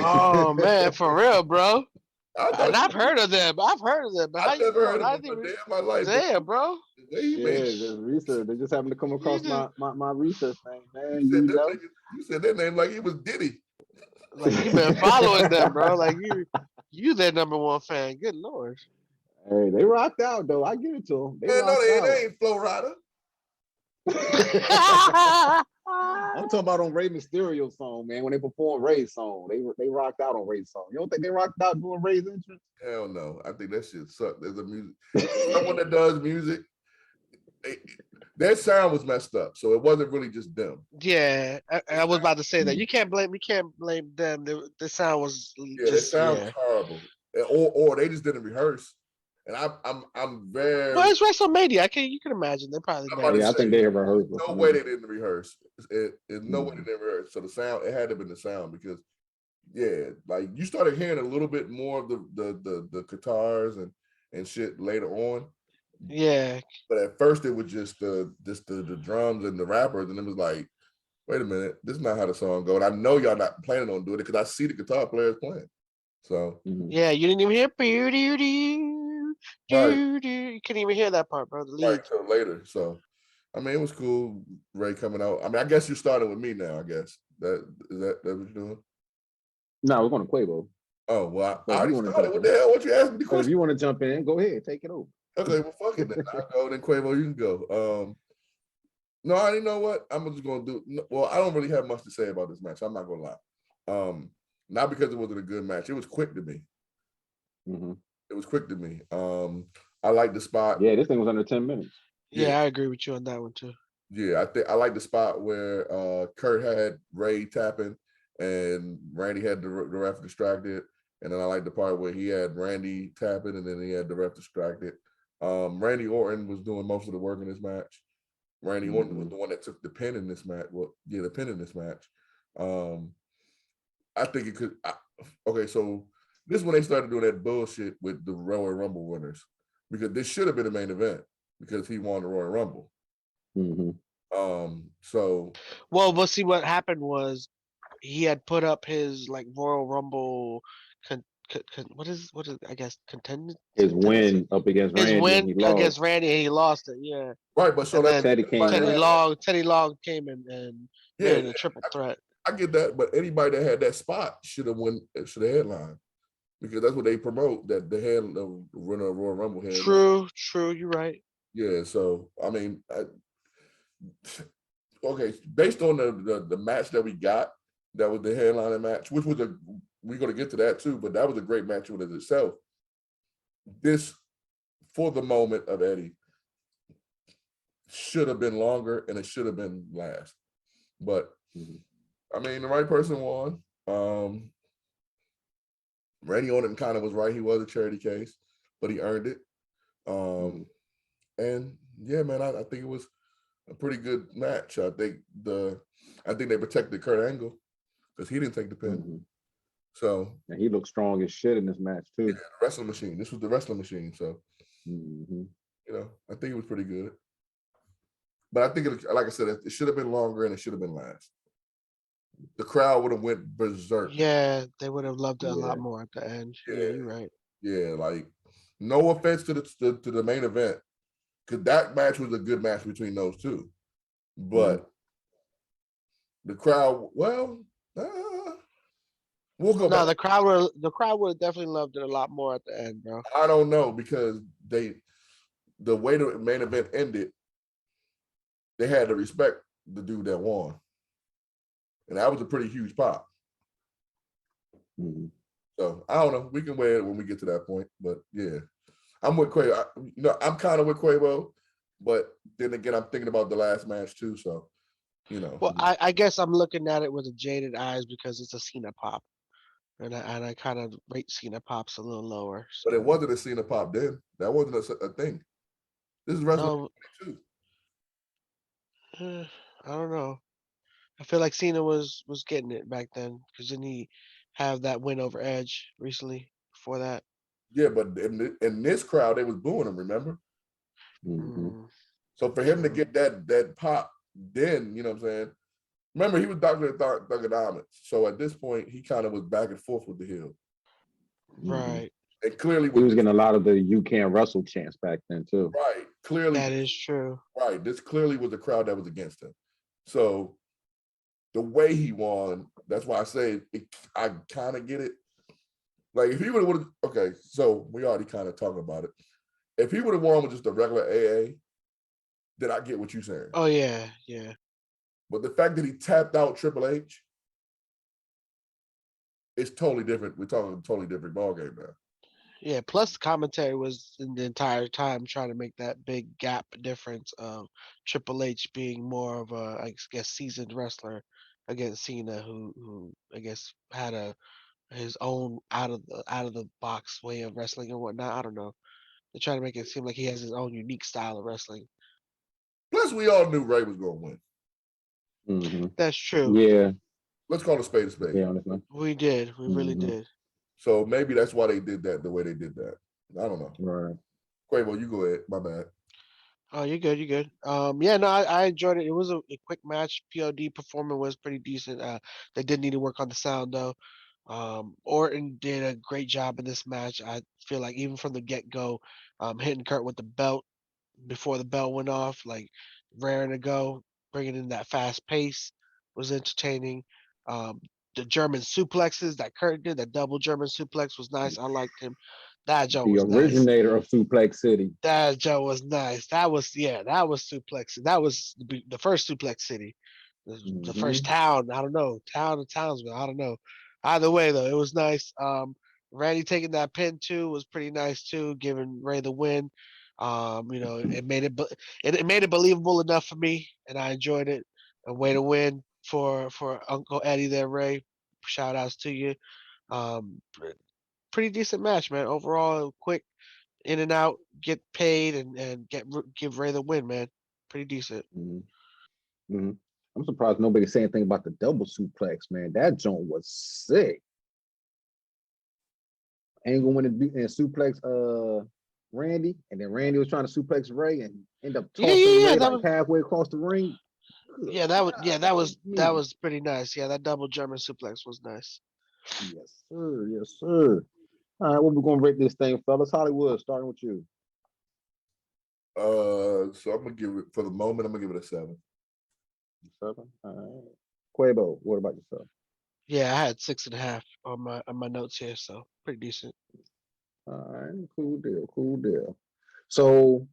Oh man, for real, bro. I And thought I've heard of them. I've heard of them. But how I've you never heard know? of I them a didn't day even. in my life, but Damn, bro. the way you made Shit, just research. They just happened to come You across just my research thing, man. you said You that know. nigga, you said that name like it was Diddy. like you've been following them, bro. Like you their number one fan. Good lord. Hey, they rocked out though. I give it to them. They Man, no, rocked out. they ain't Flow Rider. I'm talking about on Rey Mysterio song, man. When they performed Ray's song, they rocked out on Ray's song. You don't think they rocked out doing Ray's entrance? Hell no. I think that shit sucked. There's a music. Someone that does music, their sound was messed up, so it wasn't really just them. Yeah, I was about to say that. You can't blame them. The sound was Yeah, their just sound was horrible, or they just didn't rehearse. And I'm very. Well, it's WrestleMania. You can imagine they probably I'm about never. to Yeah, I think they say, ever heard no before. way they didn't rehearse. There's no way they didn't rehearse. So the sound, it had to have been the sound because, yeah, like you started hearing a little bit more of the guitars and shit later on. Yeah, But at first it was just the drums and the rappers, and it was like, wait a minute, this is not how the song goes. I know y'all not planning on doing it because I see the guitar players playing. So yeah, you didn't even hear right, you couldn't even hear that part, bro. The lead. right till later. So I mean, it was cool. Ray coming out. I mean, I guess you're starting with me now. I guess that what you're doing. No, we're going to Quavo. Oh well, I But if you already want to started. jump What in, the hell? What you asked me the but if question? you want to jump in, go ahead, take it over. Okay, well, fuck it then. I'll go. Then Quavo, you can go. No, I didn't know what I'm just gonna do. Well, I don't really have much to say about this match. I'm not gonna lie. Not because it wasn't a good match. It was quick to me. Mm-hmm. It was quick to me. I like the spot. Yeah, this thing was under 10 minutes. Yeah, I agree with you on that one too. Yeah, I think I like the spot where Kurt had Ray tapping and Randy had the ref distracted, and then I like the part where he had Randy tapping and then he had the ref distracted. Randy Orton was doing most of the work in this match. Randy Orton was the one that took the pin in this match. Well, yeah, the pin in this match. I think it could. Okay, so this is when they started doing that bullshit with the Royal Rumble winners because this should have been the main event because he won the Royal Rumble. Mm-hmm. So Well, we'll see. What happened was he had put up his like Royal Rumble. What is I guess contended His win up against his Randy and win he against lost. Randy and he lost it. Yeah, right, but so and that then Teddy came in. Teddy Long came in and made yeah, it a triple threat. I get that, but anybody that had that spot should have headlined because that's what they promote that the winner of Royal Rumble headline. True, you're right. Yeah, so I mean, okay, based on the match that we got, that was the headlining match, which was we're going to get to that too, but that was a great match in itself. This, for the moment of Eddie, should have been longer and it should have been last. But I mean, the right person won. Randy Orton kind of was right. He was a charity case, but he earned it. And yeah, man, I think it was a pretty good match. I think they protected Kurt Angle because he didn't take the pin. So and he looked strong as shit in this match too. Yeah, the wrestling machine. This was the wrestling machine. So you know, I think it was pretty good. But I think like I said, it should have been longer and it should have been last. The crowd would have went berserk. Yeah, they would have loved it a lot more at the end. Yeah, you're right. Yeah, like no offense to the main event, because that match was a good match between those two, but the crowd, well, we'll go back. The crowd would have definitely loved it a lot more at the end, bro. I don't know because the way the main event ended, they had to respect the dude that won. And that was a pretty huge pop. So I don't know. We can weigh it when we get to that point. But yeah, I'm with Quavo. I'm kind of with Quavo. But then again, I'm thinking about the last match too. So, you know. Well, I guess I'm looking at it with a jaded eyes because it's a Cena pop. And I kind of rate Cena pops a little lower. So. But it wasn't a Cena pop then. That wasn't a thing. This is WrestleMania 22. I don't know. I feel like Cena was getting it back then because didn't he have that win over Edge recently before that? Yeah, but in this crowd, they was booing him, remember? Mhm. So for him to get that pop, then you know what I'm saying. Remember, he was Dr. Thugonomics. So at this point, he kind of was back and forth with the heel. Right. And clearly He was getting a lot of the "you can't wrestle" chants back then too. right. Clearly, That is true. right. This clearly was a crowd that was against him. So the way he won, that's why I say I kind of get it. Like if he would have, okay, so we already kind of talked about it. If he would have won with just a regular AA, then I get what you're saying. Oh yeah, yeah. But the fact that he tapped out Triple H, it's totally different. We're talking a totally different ballgame now. Yeah, plus the commentary was in the entire time trying to make that big gap difference of Triple H being more of a, I guess, seasoned wrestler against Cena, who I guess had his own out of the box way of wrestling and whatnot. I don't know. They're trying to make it seem like he has his own unique style of wrestling. Plus, we all knew Ray was going to win. Mm-hmm. That's true. Yeah. Let's call it a spade a spade. Yeah, honestly. We did. We really did. So maybe that's why they did that the way they did that. I don't know. Right. Quavo, you go ahead. My bad. Oh, you're good. You're good. Yeah, no, I enjoyed it. It was a quick match. POD performance was pretty decent. They did need to work on the sound though. Orton did a great job in this match. I feel like even from the get go, hitting Kurt with the belt before the bell went off, like raring to go, bringing in that fast pace was entertaining. The German suplexes that Kurt did, that double German suplex was nice. I liked him. That joke The was nice. originator of Suplex City. That joke was nice. That was suplex. That was the first Suplex City, the first town. I don't know, town of Townsville. I don't know. Either way though, it was nice. Randy taking that pin too was pretty nice too, giving Ray the win. It made it believable enough for me, and I enjoyed it. A way to win for Uncle Eddie there, Ray. Shout outs to you. Um, Pretty decent match, man. Overall, quick, in and out, get paid, and give Ray the win, man. Pretty decent. Mm-hmm. I'm surprised nobody said anything about the double suplex, man. That joint was sick. Angle went and suplex Randy, and then Randy was trying to suplex Ray and end up tossing Ray like halfway across the ring. Yeah, that was pretty nice. Yeah, that double German suplex was nice. Yes, sir. Yes, sir. All right, what we gonna rate this thing, fellas? Hollywood, starting with you. So I'm gonna give it for the moment. I'm gonna give it a 7. 7. All right. Quabo, what about yourself? Yeah, I had 6.5 on my notes here, so pretty decent. All right, cool deal, cool deal. So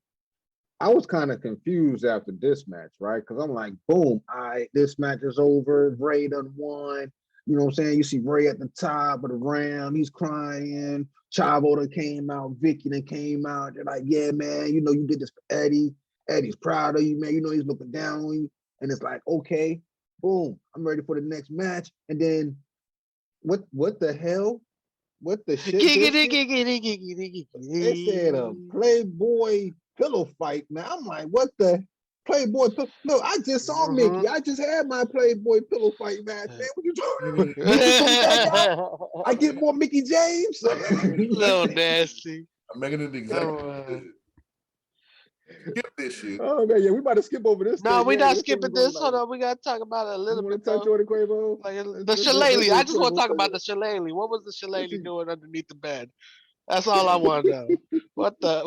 I was kind of confused after this match, right? Because I'm like, boom, all right, this match is over. Ray done won. You know what I'm saying? You see Ray at the top of the round. He's crying. Chavo done came out. Vicky done came out. They're like, yeah, man, you know, you did this for Eddie. Eddie's proud of you, man. You know, he's looking down on you. And it's like, okay, boom, I'm ready for the next match. And then what the hell? What the shit? They said a Playboy pillow fight, man. I'm like, what the Playboy pillow? No, I just saw Mickey. I just had my Playboy pillow fight match, man. What you talking about? I get more Mickey James. Little nasty. I'm making it exactly. Skip this shit. Oh man, yeah, we about to skip over this. No, we're not skipping this. Hold on, we gotta talk about it a little bit. Touch on the Quavo? Like the shillelagh. I just want to talk about the shillelagh. What was the shillelagh doing underneath the bed? That's all I want to know. What the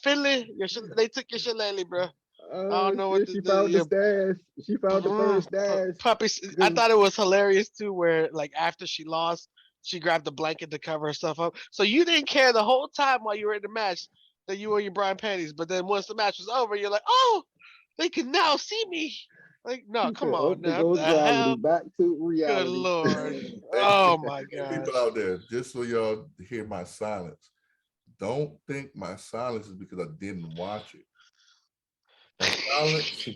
Finley? They took your shillelagh, bro. I don't know what she found the stash. She found the third stash. Puppies. I thought it was hilarious too, where like after she lost, she grabbed the blanket to cover herself up. So you didn't care the whole time while you were in the match that you wore your Brian panties, but then once the match was over, you're like, oh, they can now see me. Like, no, come on now. What the hell? Back to reality. Good Lord. Oh my God. People out there, just so y'all hear my silence, don't think my silence is because I didn't watch it. My silence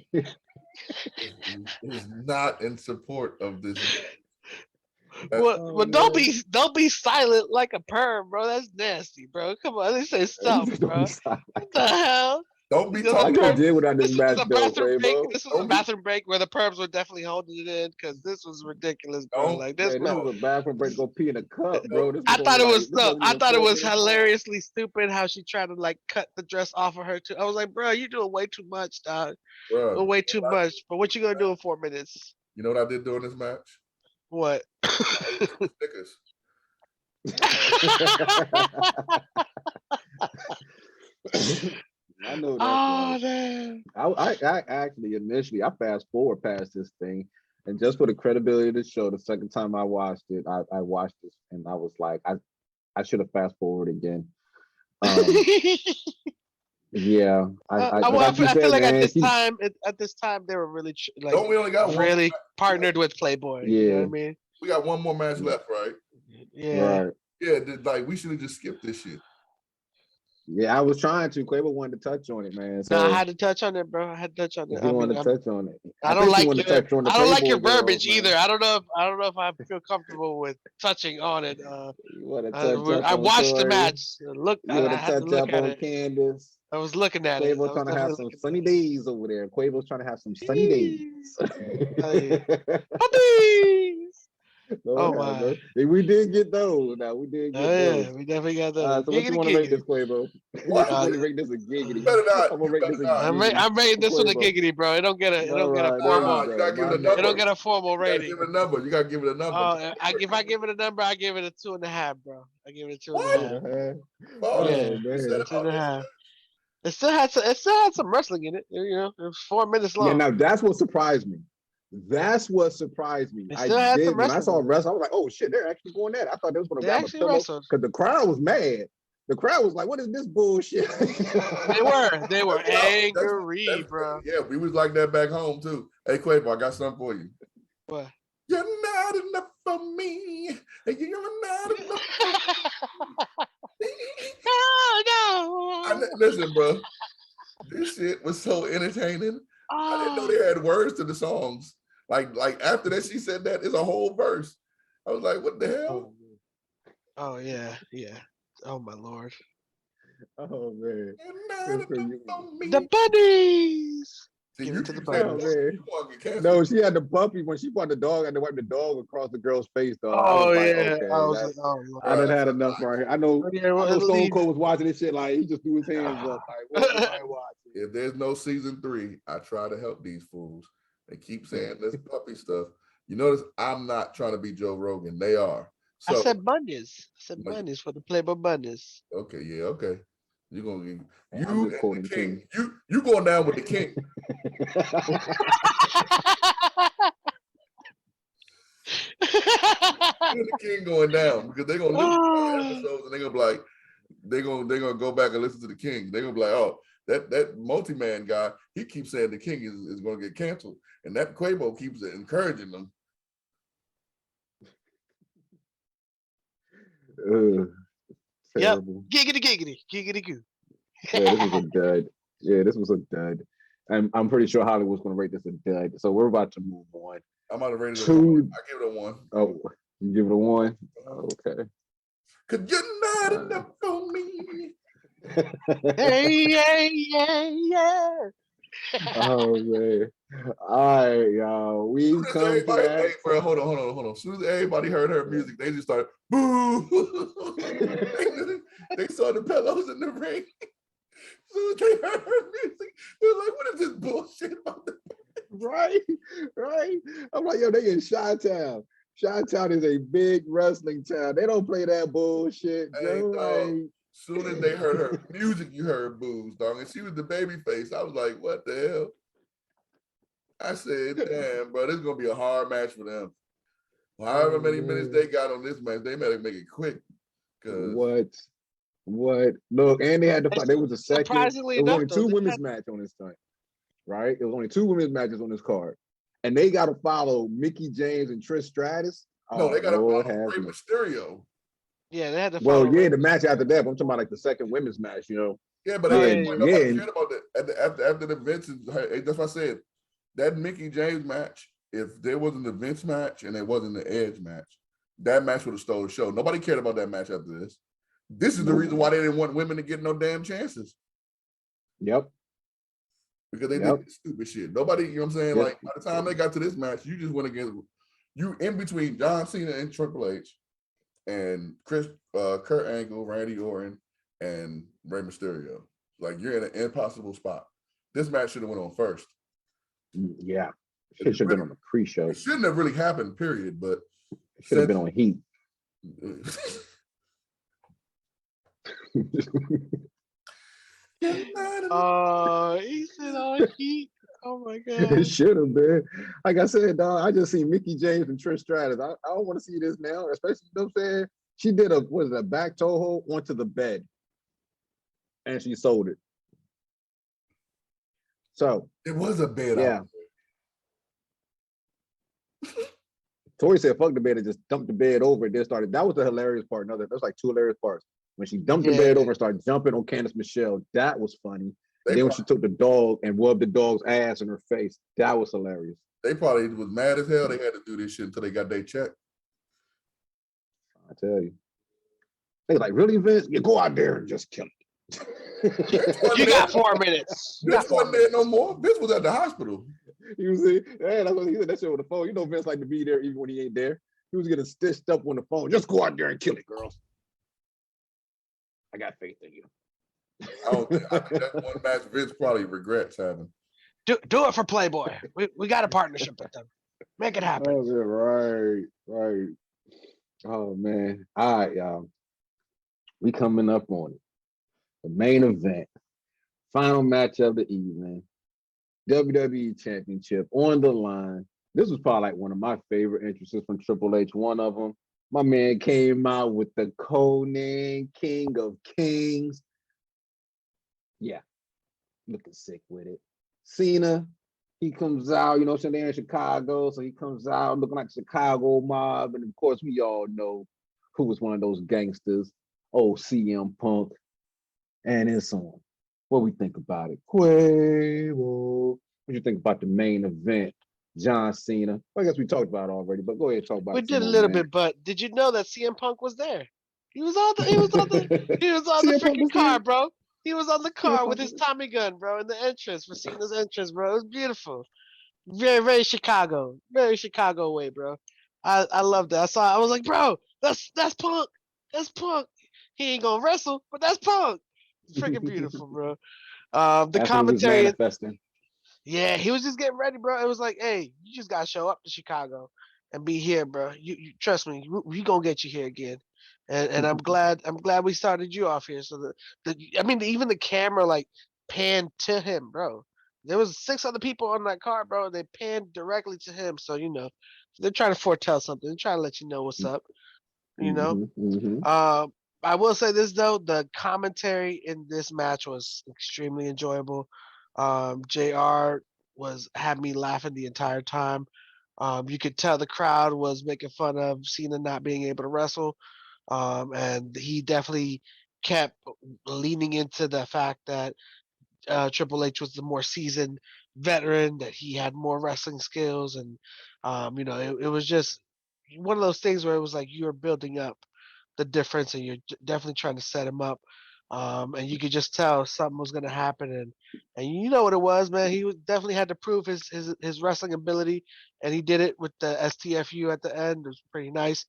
is not in support of this. Well, don't be silent like a perm, bro. That's nasty, bro. Come on, they say stuff, bro. What the hell? Don't be This is I a talking. could have bath- did without this this match was a though, bathroom break. Quavo. This was a bathroom break where the perps were definitely holding it in because this was ridiculous, bro. Don't- Like this Man, this match. was a bathroom break. Go pee in a cup, bro. This I was thought only it like was this wasn't I even thought it 4 was minutes long. hilariously stupid how she tried to like cut the dress off of her too. I was like, bro, you're doing way too much, dog. Bro, Way too much. But what you gonna do in 4 minutes? you know what I did during this match? What? I ate some Snickers. I know that's Oh right. man. I actually initially I fast forward past this thing, and just for the credibility of the show, the second time I watched it, I watched this and I was like, I should have fast forward again. Yeah, like you I feel said, like man. at this time they were really like Don't we only got one? really partnered with Playboy. You know what I mean? We got one more match left, right? Yeah. Right. Yeah, like we should have just skipped this shit. Yeah, I was trying to. Quavo wanted to touch on it, man. So No, I had to touch on it, bro. I had to touch on it. he I mean, wanted to touch on it. I don't think he like wanted your to touch on the I don't like your Playboy girls, verbiage man. either. I don't know if I feel comfortable with touching on it. You want to touch up I on watched the Tori. match. Look, You want I to had to touch look up at on it. Candace. I was looking at it. I Quavo was trying to have definitely some looking sunny at days over there. Quavo's trying to have some sunny days. it. Puppies! Lord Oh have my. mercy. We did get those. Now we did get Oh yeah, those. we definitely got those. So what you want to rate this, Quavo? What? You want to rate this a You giggity? better not. I'm gonna You rate better this a not. giggity. I'm rating this one a Quavo. giggity, bro. It don't get a All right, there formal. you You go. gotta give it a It don't number. get a formal You gotta rating. give it a number. You gotta give it a number. If I give it a number, I give it a 2.5, bro. I give it a 2.5. Oh, Yeah, you said man. about 2.5. It still had some wrestling in it. You know, it was 4 minutes long. Yeah, now that's what surprised me. That's what surprised me. It I still had some did when I saw wrestling in it. wrestling. I was like, "Oh shit, they're actually going at it." I thought they was going to They grab a actually pillow wrestled. because the crowd was mad. The crowd was like, "What is this bullshit?" They were angry, bro. Yeah, we was like that back home too. Hey, Quavo, I got something for you. What? You're not enough for me. You're not enough. No. Listen, bro. This shit was so entertaining. I didn't know they had words to the songs. Like after that, she said that it's a whole verse. I was like, what the hell? Oh yeah. Oh my lord. Oh man, You're not enough for me. The bunnies. See, Give you it to the keep saying bunnies. man. you want to get canceled. No, she had the puppy when she brought the dog. I had to wipe the dog across the girl's face. Though I Oh was like, yeah. okay, I was like, oh Lord. I done had enough right here. I know Stone leave. Cold was watching this shit. Like he just threw his hands up. Like, what am I watching? If there's no season 3, I try to help these fools. They keep saying this puppy stuff. You notice I'm not trying to be Joe Rogan. They are. So, I said bunnies. For the Playboy bunnies. okay, yeah, okay. You're gonna get I'm just and the quoting king. You going down with the king. You and the king going down because they're gonna listen to the episodes and they're gonna be like, they're gonna go back and listen to the king. They're gonna be like, oh, that multi-man guy, he keeps saying the king is gonna get canceled. And that Quavo keeps encouraging them. Terrible. Giggity goo. Yeah, this was a dud. Yeah, this was a dud. And I'm pretty sure Hollywood's going to rate this a dud. So we're about to move on. I'm about to rate it a 1. I give it a 1. Oh, you give it a 1? Okay. Cause you're not enough for me. Yeah. Oh man. All right, y'all. We've come to that. Hey, bro, hold on. As soon as everybody heard her music, they just started boo. They saw the pillows in the ring. As soon as they heard her music, they're like, what is this bullshit about the Right. I'm like, yo, they in Chi-Town. Chi-Town is a big wrestling town. They don't play that bullshit. Hey, Joe. dog. Soon as they heard her music, you heard boos, dog. And she was the baby face. I was like, what the hell? I said, damn, bro, this is going to be a hard match for them. However many minutes they got on this match, they better make it quick. What? Look, and they had to fight. There was a second. Surprisingly It was enough, only two women's match on this thing, right? It was only 2 women's matches on this card. And they got to follow Mickey James and Trish Stratus. No, they got to Lord follow Rey Mysterio. Yeah, they had to follow. Well, yeah, the match after that. I'm talking about like the second women's match, you know. Yeah, but nobody cared about that. After the Vince, that's what I said. That Mickey James match, if there wasn't the Vince match and there wasn't the Edge match, that match would have stole the show. Nobody cared about that match after this. This is the reason why they didn't want women to get no damn chances. Yep. because they did stupid shit. Nobody, you know what I'm saying? Yes. Like by the time they got to this match, you just went against you in between John Cena and Triple H and Kurt Angle, Randy Orton, and Rey Mysterio. Like you're in an impossible spot. This match should have went on first. Yeah. It should have been on the pre-show. It shouldn't have really happened, period. But it should have been on Heat. He said on Heat. Oh my god. It should have been. Like I said, dog, I just seen Mickie James and Trish Stratus. I don't want to see this now, especially, you know what I'm saying? She did a back toe hold onto the bed. And she sold it. So it was a bed. Yeah. Tori said, fuck the bed and just dumped the bed over and then started. That was the hilarious part. There's like two hilarious parts. When she dumped the bed over and started jumping on Candice Michelle, that was funny. And then when she took the dog and rubbed the dog's ass in her face, that was hilarious. They probably was mad as hell. They had to do this shit until they got their check. I tell you. They like, really, Vince? You go out there and just kill it. You got 4 minutes. Vince wasn't there no more. Vince was at the hospital. You see? Yeah, that's what he said that shit on the phone. You know Vince like to be there even when he ain't there. He was getting stitched up on the phone. Just go out there and kill it, girls. I got faith in you. I think that's one match Vince probably regrets having. Do it for Playboy. We got a partnership with them. Make it happen. Oh, right. Oh man. All right, y'all. We coming up on it. The main event. Final match of the evening. WWE Championship on the line. This was probably like one of my favorite entrances from Triple H. One of them. My man came out with the code name King of Kings. Yeah, looking sick with it. Cena, he comes out, you know, they're in Chicago, so he comes out looking like Chicago mob. And of course, we all know who was one of those gangsters, old CM Punk. And it's on. What we think about it? Quavo. What you think about the main event? John Cena. Well, I guess we talked about it already, but go ahead and talk about it. We did a little bit, but did you know that CM Punk was there? He was on the freaking car, bro. He was on the car with his Tommy gun, bro, in the entrance for Cena's entrance, bro. It was beautiful. Very, very Chicago. Very Chicago way, bro. I loved that. I was like, bro, that's Punk. That's Punk. He ain't gonna wrestle, but that's Punk. It's freaking beautiful, bro. The commentary. Yeah, he was just getting ready, bro. It was like, hey, you just gotta show up to Chicago and be here, bro. You trust me, we gonna get you here again. And I'm glad we started you off here. So even the camera like panned to him, bro. There was 6 other people on that car, bro. They panned directly to him. So they're trying to foretell something. They're trying to let you know what's up. I will say this though, the commentary in this match was extremely enjoyable. JR had me laughing the entire time. You could tell the crowd was making fun of Cena not being able to wrestle. And he definitely kept leaning into the fact that Triple H was the more seasoned veteran, that he had more wrestling skills. And, it was just one of those things where it was like you were building up the difference and you're definitely trying to set him up. And you could just tell something was going to happen. And you know what it was, man. He definitely had to prove his wrestling ability, and he did it with the STFU at the end. It was pretty nice.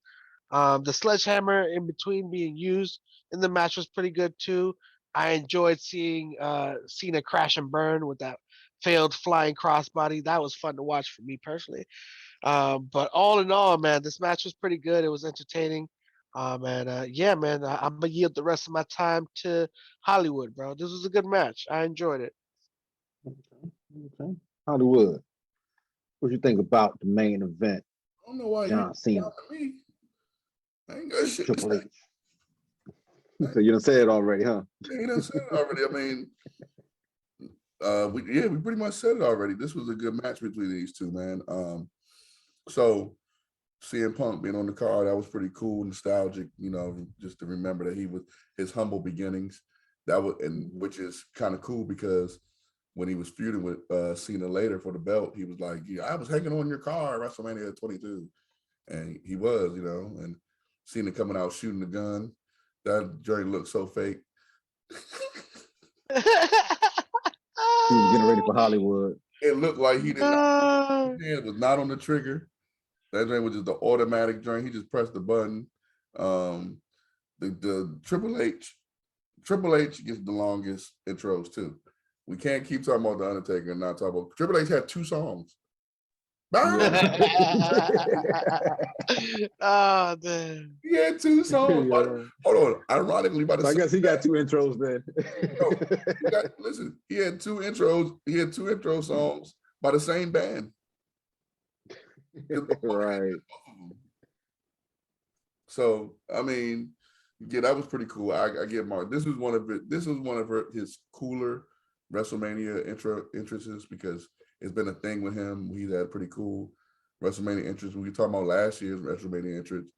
The sledgehammer in between being used in the match was pretty good too. I enjoyed seeing Cena crash and burn with that failed flying crossbody. That was fun to watch for me personally. But all in all, man, this match was pretty good. It was entertaining. Yeah, man, I'm gonna yield the rest of my time to Hollywood, bro. This was a good match. I enjoyed it. Okay. Hollywood, what you think about the main event? I don't know why John Cena. Me. I ain't got shit. Triple H. So you done said it already, huh? Yeah, you done said it already. I mean, we pretty much said it already. This was a good match between these two, man. So CM Punk being on the card, that was pretty cool, nostalgic, just to remember that he was his humble beginnings. Which is kind of cool because when he was feuding with Cena later for the belt, he was like, yeah, I was hanging on your car at WrestleMania 22. And he was, and Cena coming out shooting the gun. That journey looked so fake. He was getting ready for Hollywood. It looked like he did not. His hand was not on the trigger. That joint was just the automatic joint. He just pressed the button. The Triple H gets the longest intros too. We can't keep talking about the Undertaker and not talk about Triple H had 2 songs. Yeah. Oh, man. He had 2 songs. Yeah. Hold on. Ironically, by the So I guess he got 2 intros then. listen, he had 2 intros. He had 2 intro songs by the same band. Right. So I mean, yeah, that was pretty cool. I get Mark. This was one of his cooler WrestleMania entrances because it's been a thing with him. He's had pretty cool WrestleMania entrance. When we talking about last year's WrestleMania entrance,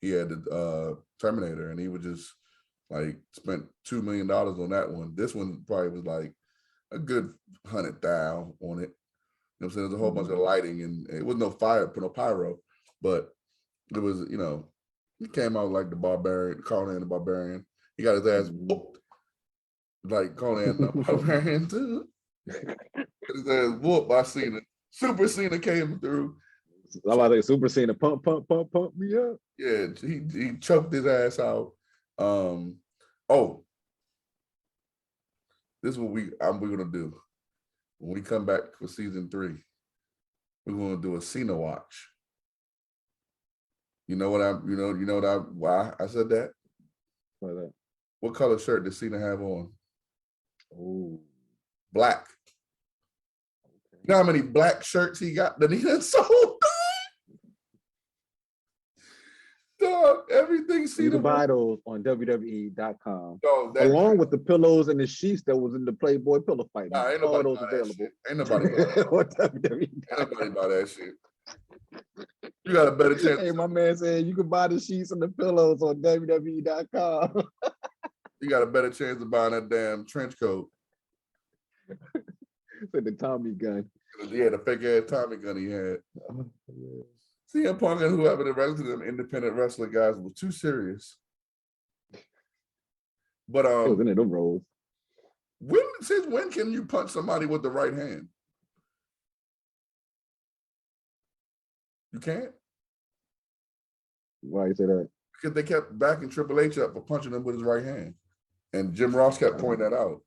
he had the Terminator, and he would just like spent $2 million on that one. This one probably was like a good 100,000 on it. You know what I'm saying? There's a whole bunch of lighting, and it was no fire, no pyro, but it was, he came out like the Barbarian, Colin the Barbarian. He got his ass whooped, like Colin the Barbarian too. His ass whooped by Cena. Super Cena came through. I'm about to say Super Cena pump me up. Yeah, he choked his ass out. This is what we're gonna do. When we come back for season 3, we're gonna do a Cena watch. You know why I said that? What color shirt does Cena have on? Oh, black. Okay. You know how many black shirts he got that he done sold? Dog, everything Cena. You can buy those on WWE.com. Dog, along with the pillows and the sheets that was in the Playboy pillow fight. Nah, ain't nobody those available. Ain't nobody buy that shit. You got a better chance. Hey, my man said you can buy the sheets and the pillows on WWE.com. You got a better chance of buying that damn trench coat. Said the Tommy gun. Yeah, the fake ass Tommy gun he had. CM Punk and whoever the rest of them independent wrestler guys was too serious. But it was in them roles. Since when can you punch somebody with the right hand? You can't? Why you say that? Because they kept backing Triple H up for punching him with his right hand. And Jim Ross kept pointing that out.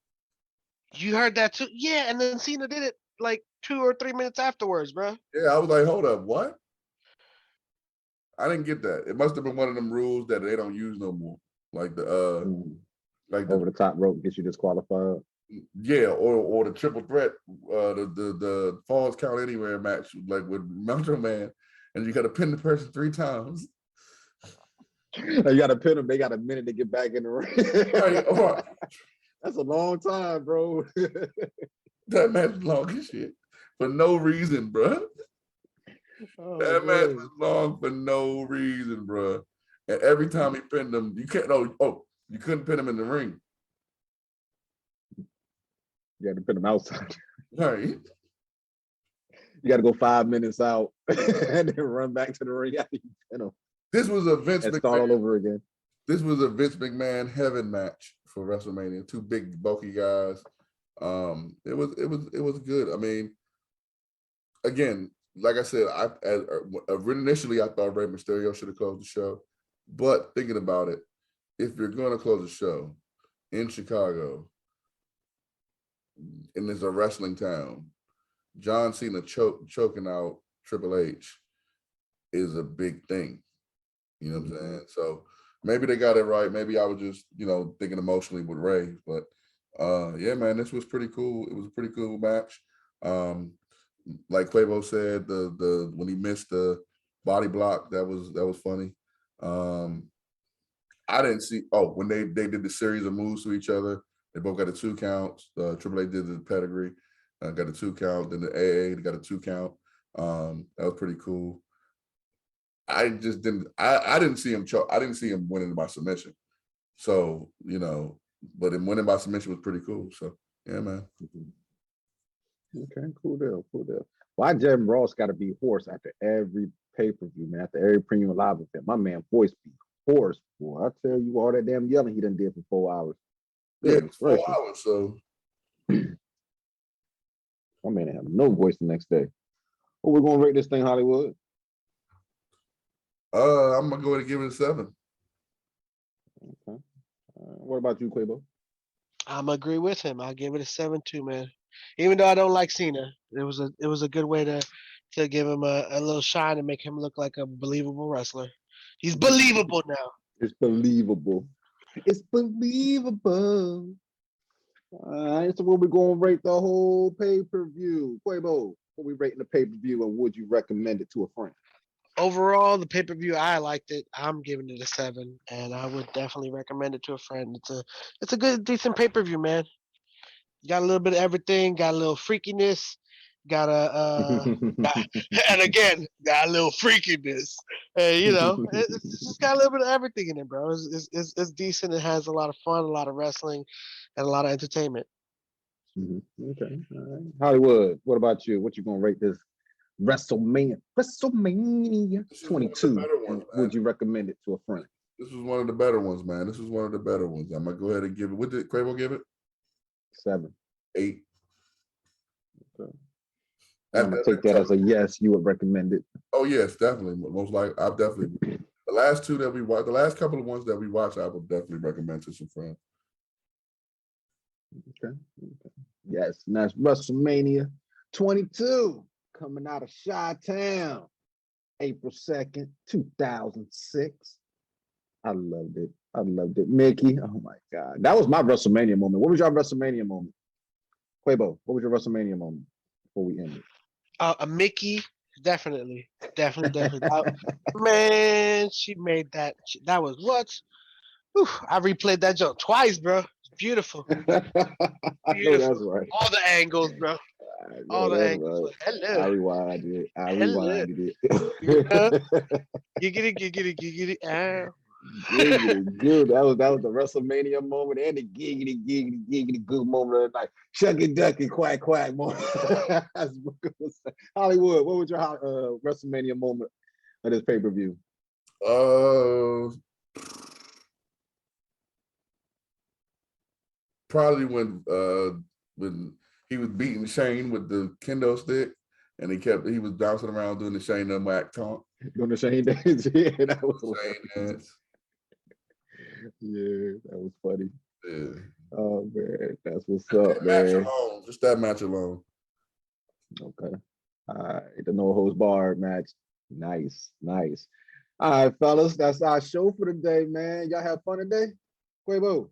You heard that too? Yeah, and then Cena did it like 2 or 3 minutes afterwards, bro. Yeah, I was like, hold up, what? I didn't get that. It must have been one of them rules that they don't use no more. Like the like over the top rope gets you disqualified. Yeah, or the triple threat, the falls count anywhere match, like with Macho Man, and you got to pin the person 3 times. You got to pin them. They got a minute to get back in the ring. Right. That's a long time, bro. That match was long as shit for no reason, bro. Oh, that match was long for no reason, bro. And every time he pinned them, you couldn't pin him in the ring. You got to pin him outside. Right. You got to go 5 minutes out and then run back to the ring after you pin him. This was a Vince McMahon. Start all over again. This was a Vince McMahon heaven match for WrestleMania. 2 big bulky guys. It was good. I mean, again, like I said, initially I thought Rey Mysterio should have closed the show, but thinking about it, if you're going to close a show in Chicago, and it's a wrestling town, John Cena choking out Triple H is a big thing. You know what I'm saying? So maybe they got it right. Maybe I was just, thinking emotionally with Ray. But yeah, man, this was pretty cool. It was a pretty cool match. Like Quavo said, the when he missed the body block, that was funny. I didn't see when they did the series of moves to each other, they both got a 2 counts. Triple H did the pedigree, got a 2 count. Then the AA got a 2 count. That was pretty cool. I just didn't. I didn't see him choke. I didn't see him winning by submission. So but him winning by submission was pretty cool. So yeah, man. Okay, cool deal. Why Jim Ross got to be hoarse after every pay-per-view, man? After every premium live event, my man voice be hoarse, boy. I tell you, all that damn yelling he done did for 4 hours. Yeah, it was 4 hours. So My man have no voice the next day. Well, we're gonna rate this thing, Hollywood. I'm gonna go ahead and give it a 7. Okay. What about you, Quabo? I'm agree with him. I'll give it a 7 too, man. Even though I don't like Cena, it was a good way to give him a little shine and make him look like a believable wrestler. He's believable now. It's believable. It's believable. All right, so what we gonna rate the whole pay-per-view? Quavo, what we rating the pay-per-view and would you recommend it to a friend? Overall, the pay per view, I liked it. I'm giving it a 7, and I would definitely recommend it to a friend. It's a good, decent pay per view, man. Got a little bit of everything. Got a little freakiness. Got and again, got a little freakiness. And it's just got a little bit of everything in it, bro. It's decent. It has a lot of fun, a lot of wrestling, and a lot of entertainment. Okay, all right. Hollywood, what about you? What you gonna rate this WrestleMania 22? One, Would you recommend it to a friend? This was one of the better ones, man. This was one of the better ones. I'm gonna go ahead and give it. What did Quavo give it? 7. 8. Okay. I'm gonna take that as a yes. You would recommend it. Oh yes, definitely. Most likely, I'll definitely. The last two that we watched, the last couple of ones that we watched, I would definitely recommend to some friends. Okay. Yes, and that's WrestleMania 22 coming out of Chi-Town, April 2nd, 2006. I loved it. Mickey, oh my God. That was my WrestleMania moment. What was your WrestleMania moment? Quavo, what was your WrestleMania moment before we end it? A Mickey, definitely. Man, she made that. That was what? Whew, I replayed that joke twice, bro. It's beautiful. I know that's right. All the angles, bro. All the angles. Right. Hello. I rewinded it. Hello. Giggity. Ow. Giggity good. That was the WrestleMania moment and the giggity good moment of the night. Shucky ducky quack moment. Hollywood, what was your WrestleMania moment of this pay-per-view? Probably when he was beating Shane with the kendo stick, and he was bouncing around doing the Shane whack taunt. Doing the Shane dance. Yeah, that was Shane dance. Yeah, that was funny. Yeah. Oh man, that's what's up, man. Just that match alone. Okay. All right, the no holds barred match. Nice. All right, fellas, that's our show for today, man. Y'all have fun today? Quavo.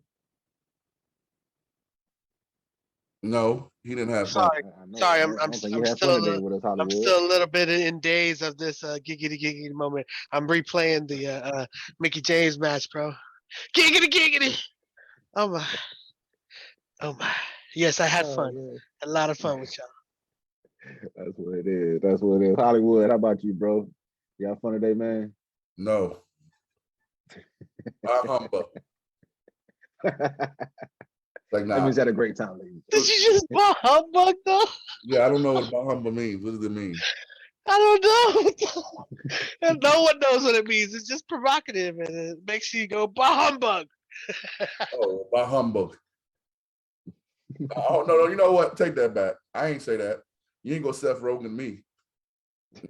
No, he didn't have fun. Sorry, I'm still a little bit in days of this giggity moment. I'm replaying the Mickey James match, bro. Giggity. Oh my. Yes, I had fun. Man. A lot of fun with y'all. That's what it is. Hollywood, how about you, bro? You have fun today, man? No. Humbug. Like, nah. That means you had a great time, ladies. Did you just buy humbug though? Yeah, I don't know what humbug means. What does it mean? I don't know. No one knows what it means. It's just provocative and it makes you go bah humbug. Oh, bah humbug. Oh no, you know what? Take that back. I ain't say that. You ain't gonna Seth Rogen me.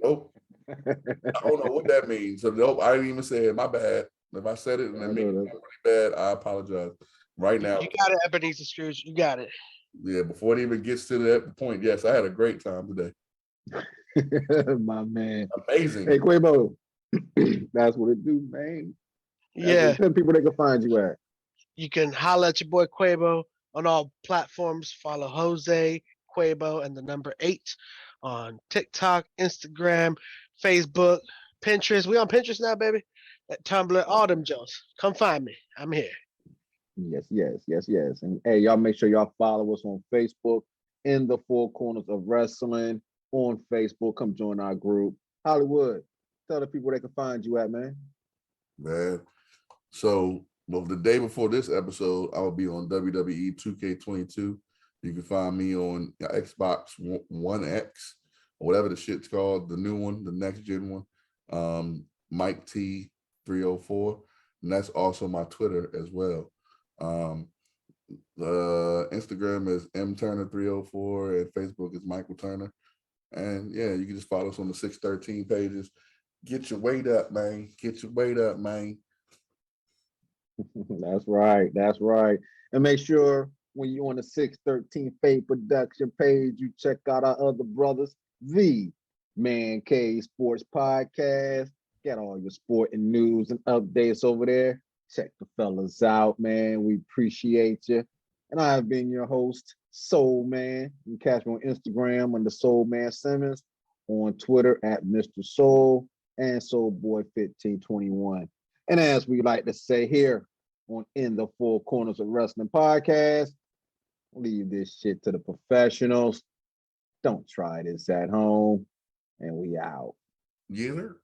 Nope. I don't know what that means. So nope, I didn't even say it. My bad. If I said it and that made it really bad, I apologize. Right now. You got it, Ebenezer Scrooge. You got it. Yeah, before it even gets to that point, yes, I had a great time today. My man. Amazing. Hey, Quavo. That's what it do, man. Yeah. Tell people they can find you at. You can holler at your boy Quavo on all platforms. Follow Jose Quavo and the number 8 on TikTok, Instagram, Facebook, Pinterest. We on Pinterest now, baby. At Tumblr, all them Joes. Come find me. I'm here. Yes. And hey, y'all make sure y'all follow us on Facebook, In the Four Corners of Wrestling on Facebook. Come join our group. Hollywood, tell the people they can find you at, man. Man. So, the day before this episode, I will be on WWE 2K22. You can find me on Xbox One X or whatever the shit's called, the new one, the next gen one. Mike T 304, and that's also my Twitter as well. Instagram is mturner304 and Facebook is Michael Turner. And yeah, you can just follow us on the 613 pages. Get your weight up, man. Get your weight up, man. That's right. That's right. And make sure when you're on the 613 Faye production page, you check out our other brothers, the Man Cave Sports Podcast. Got all your sporting news and updates over there. Check the fellas out, man. We appreciate you. And I have been your host, Soul Man. You can catch me on Instagram under Soul Man Simmons, on Twitter at Mr. Soul and Soulboy1521. And as we like to say here on In the Four Corners of Wrestling Podcast, leave this shit to the professionals. Don't try this at home. And we out. Yeah, sir.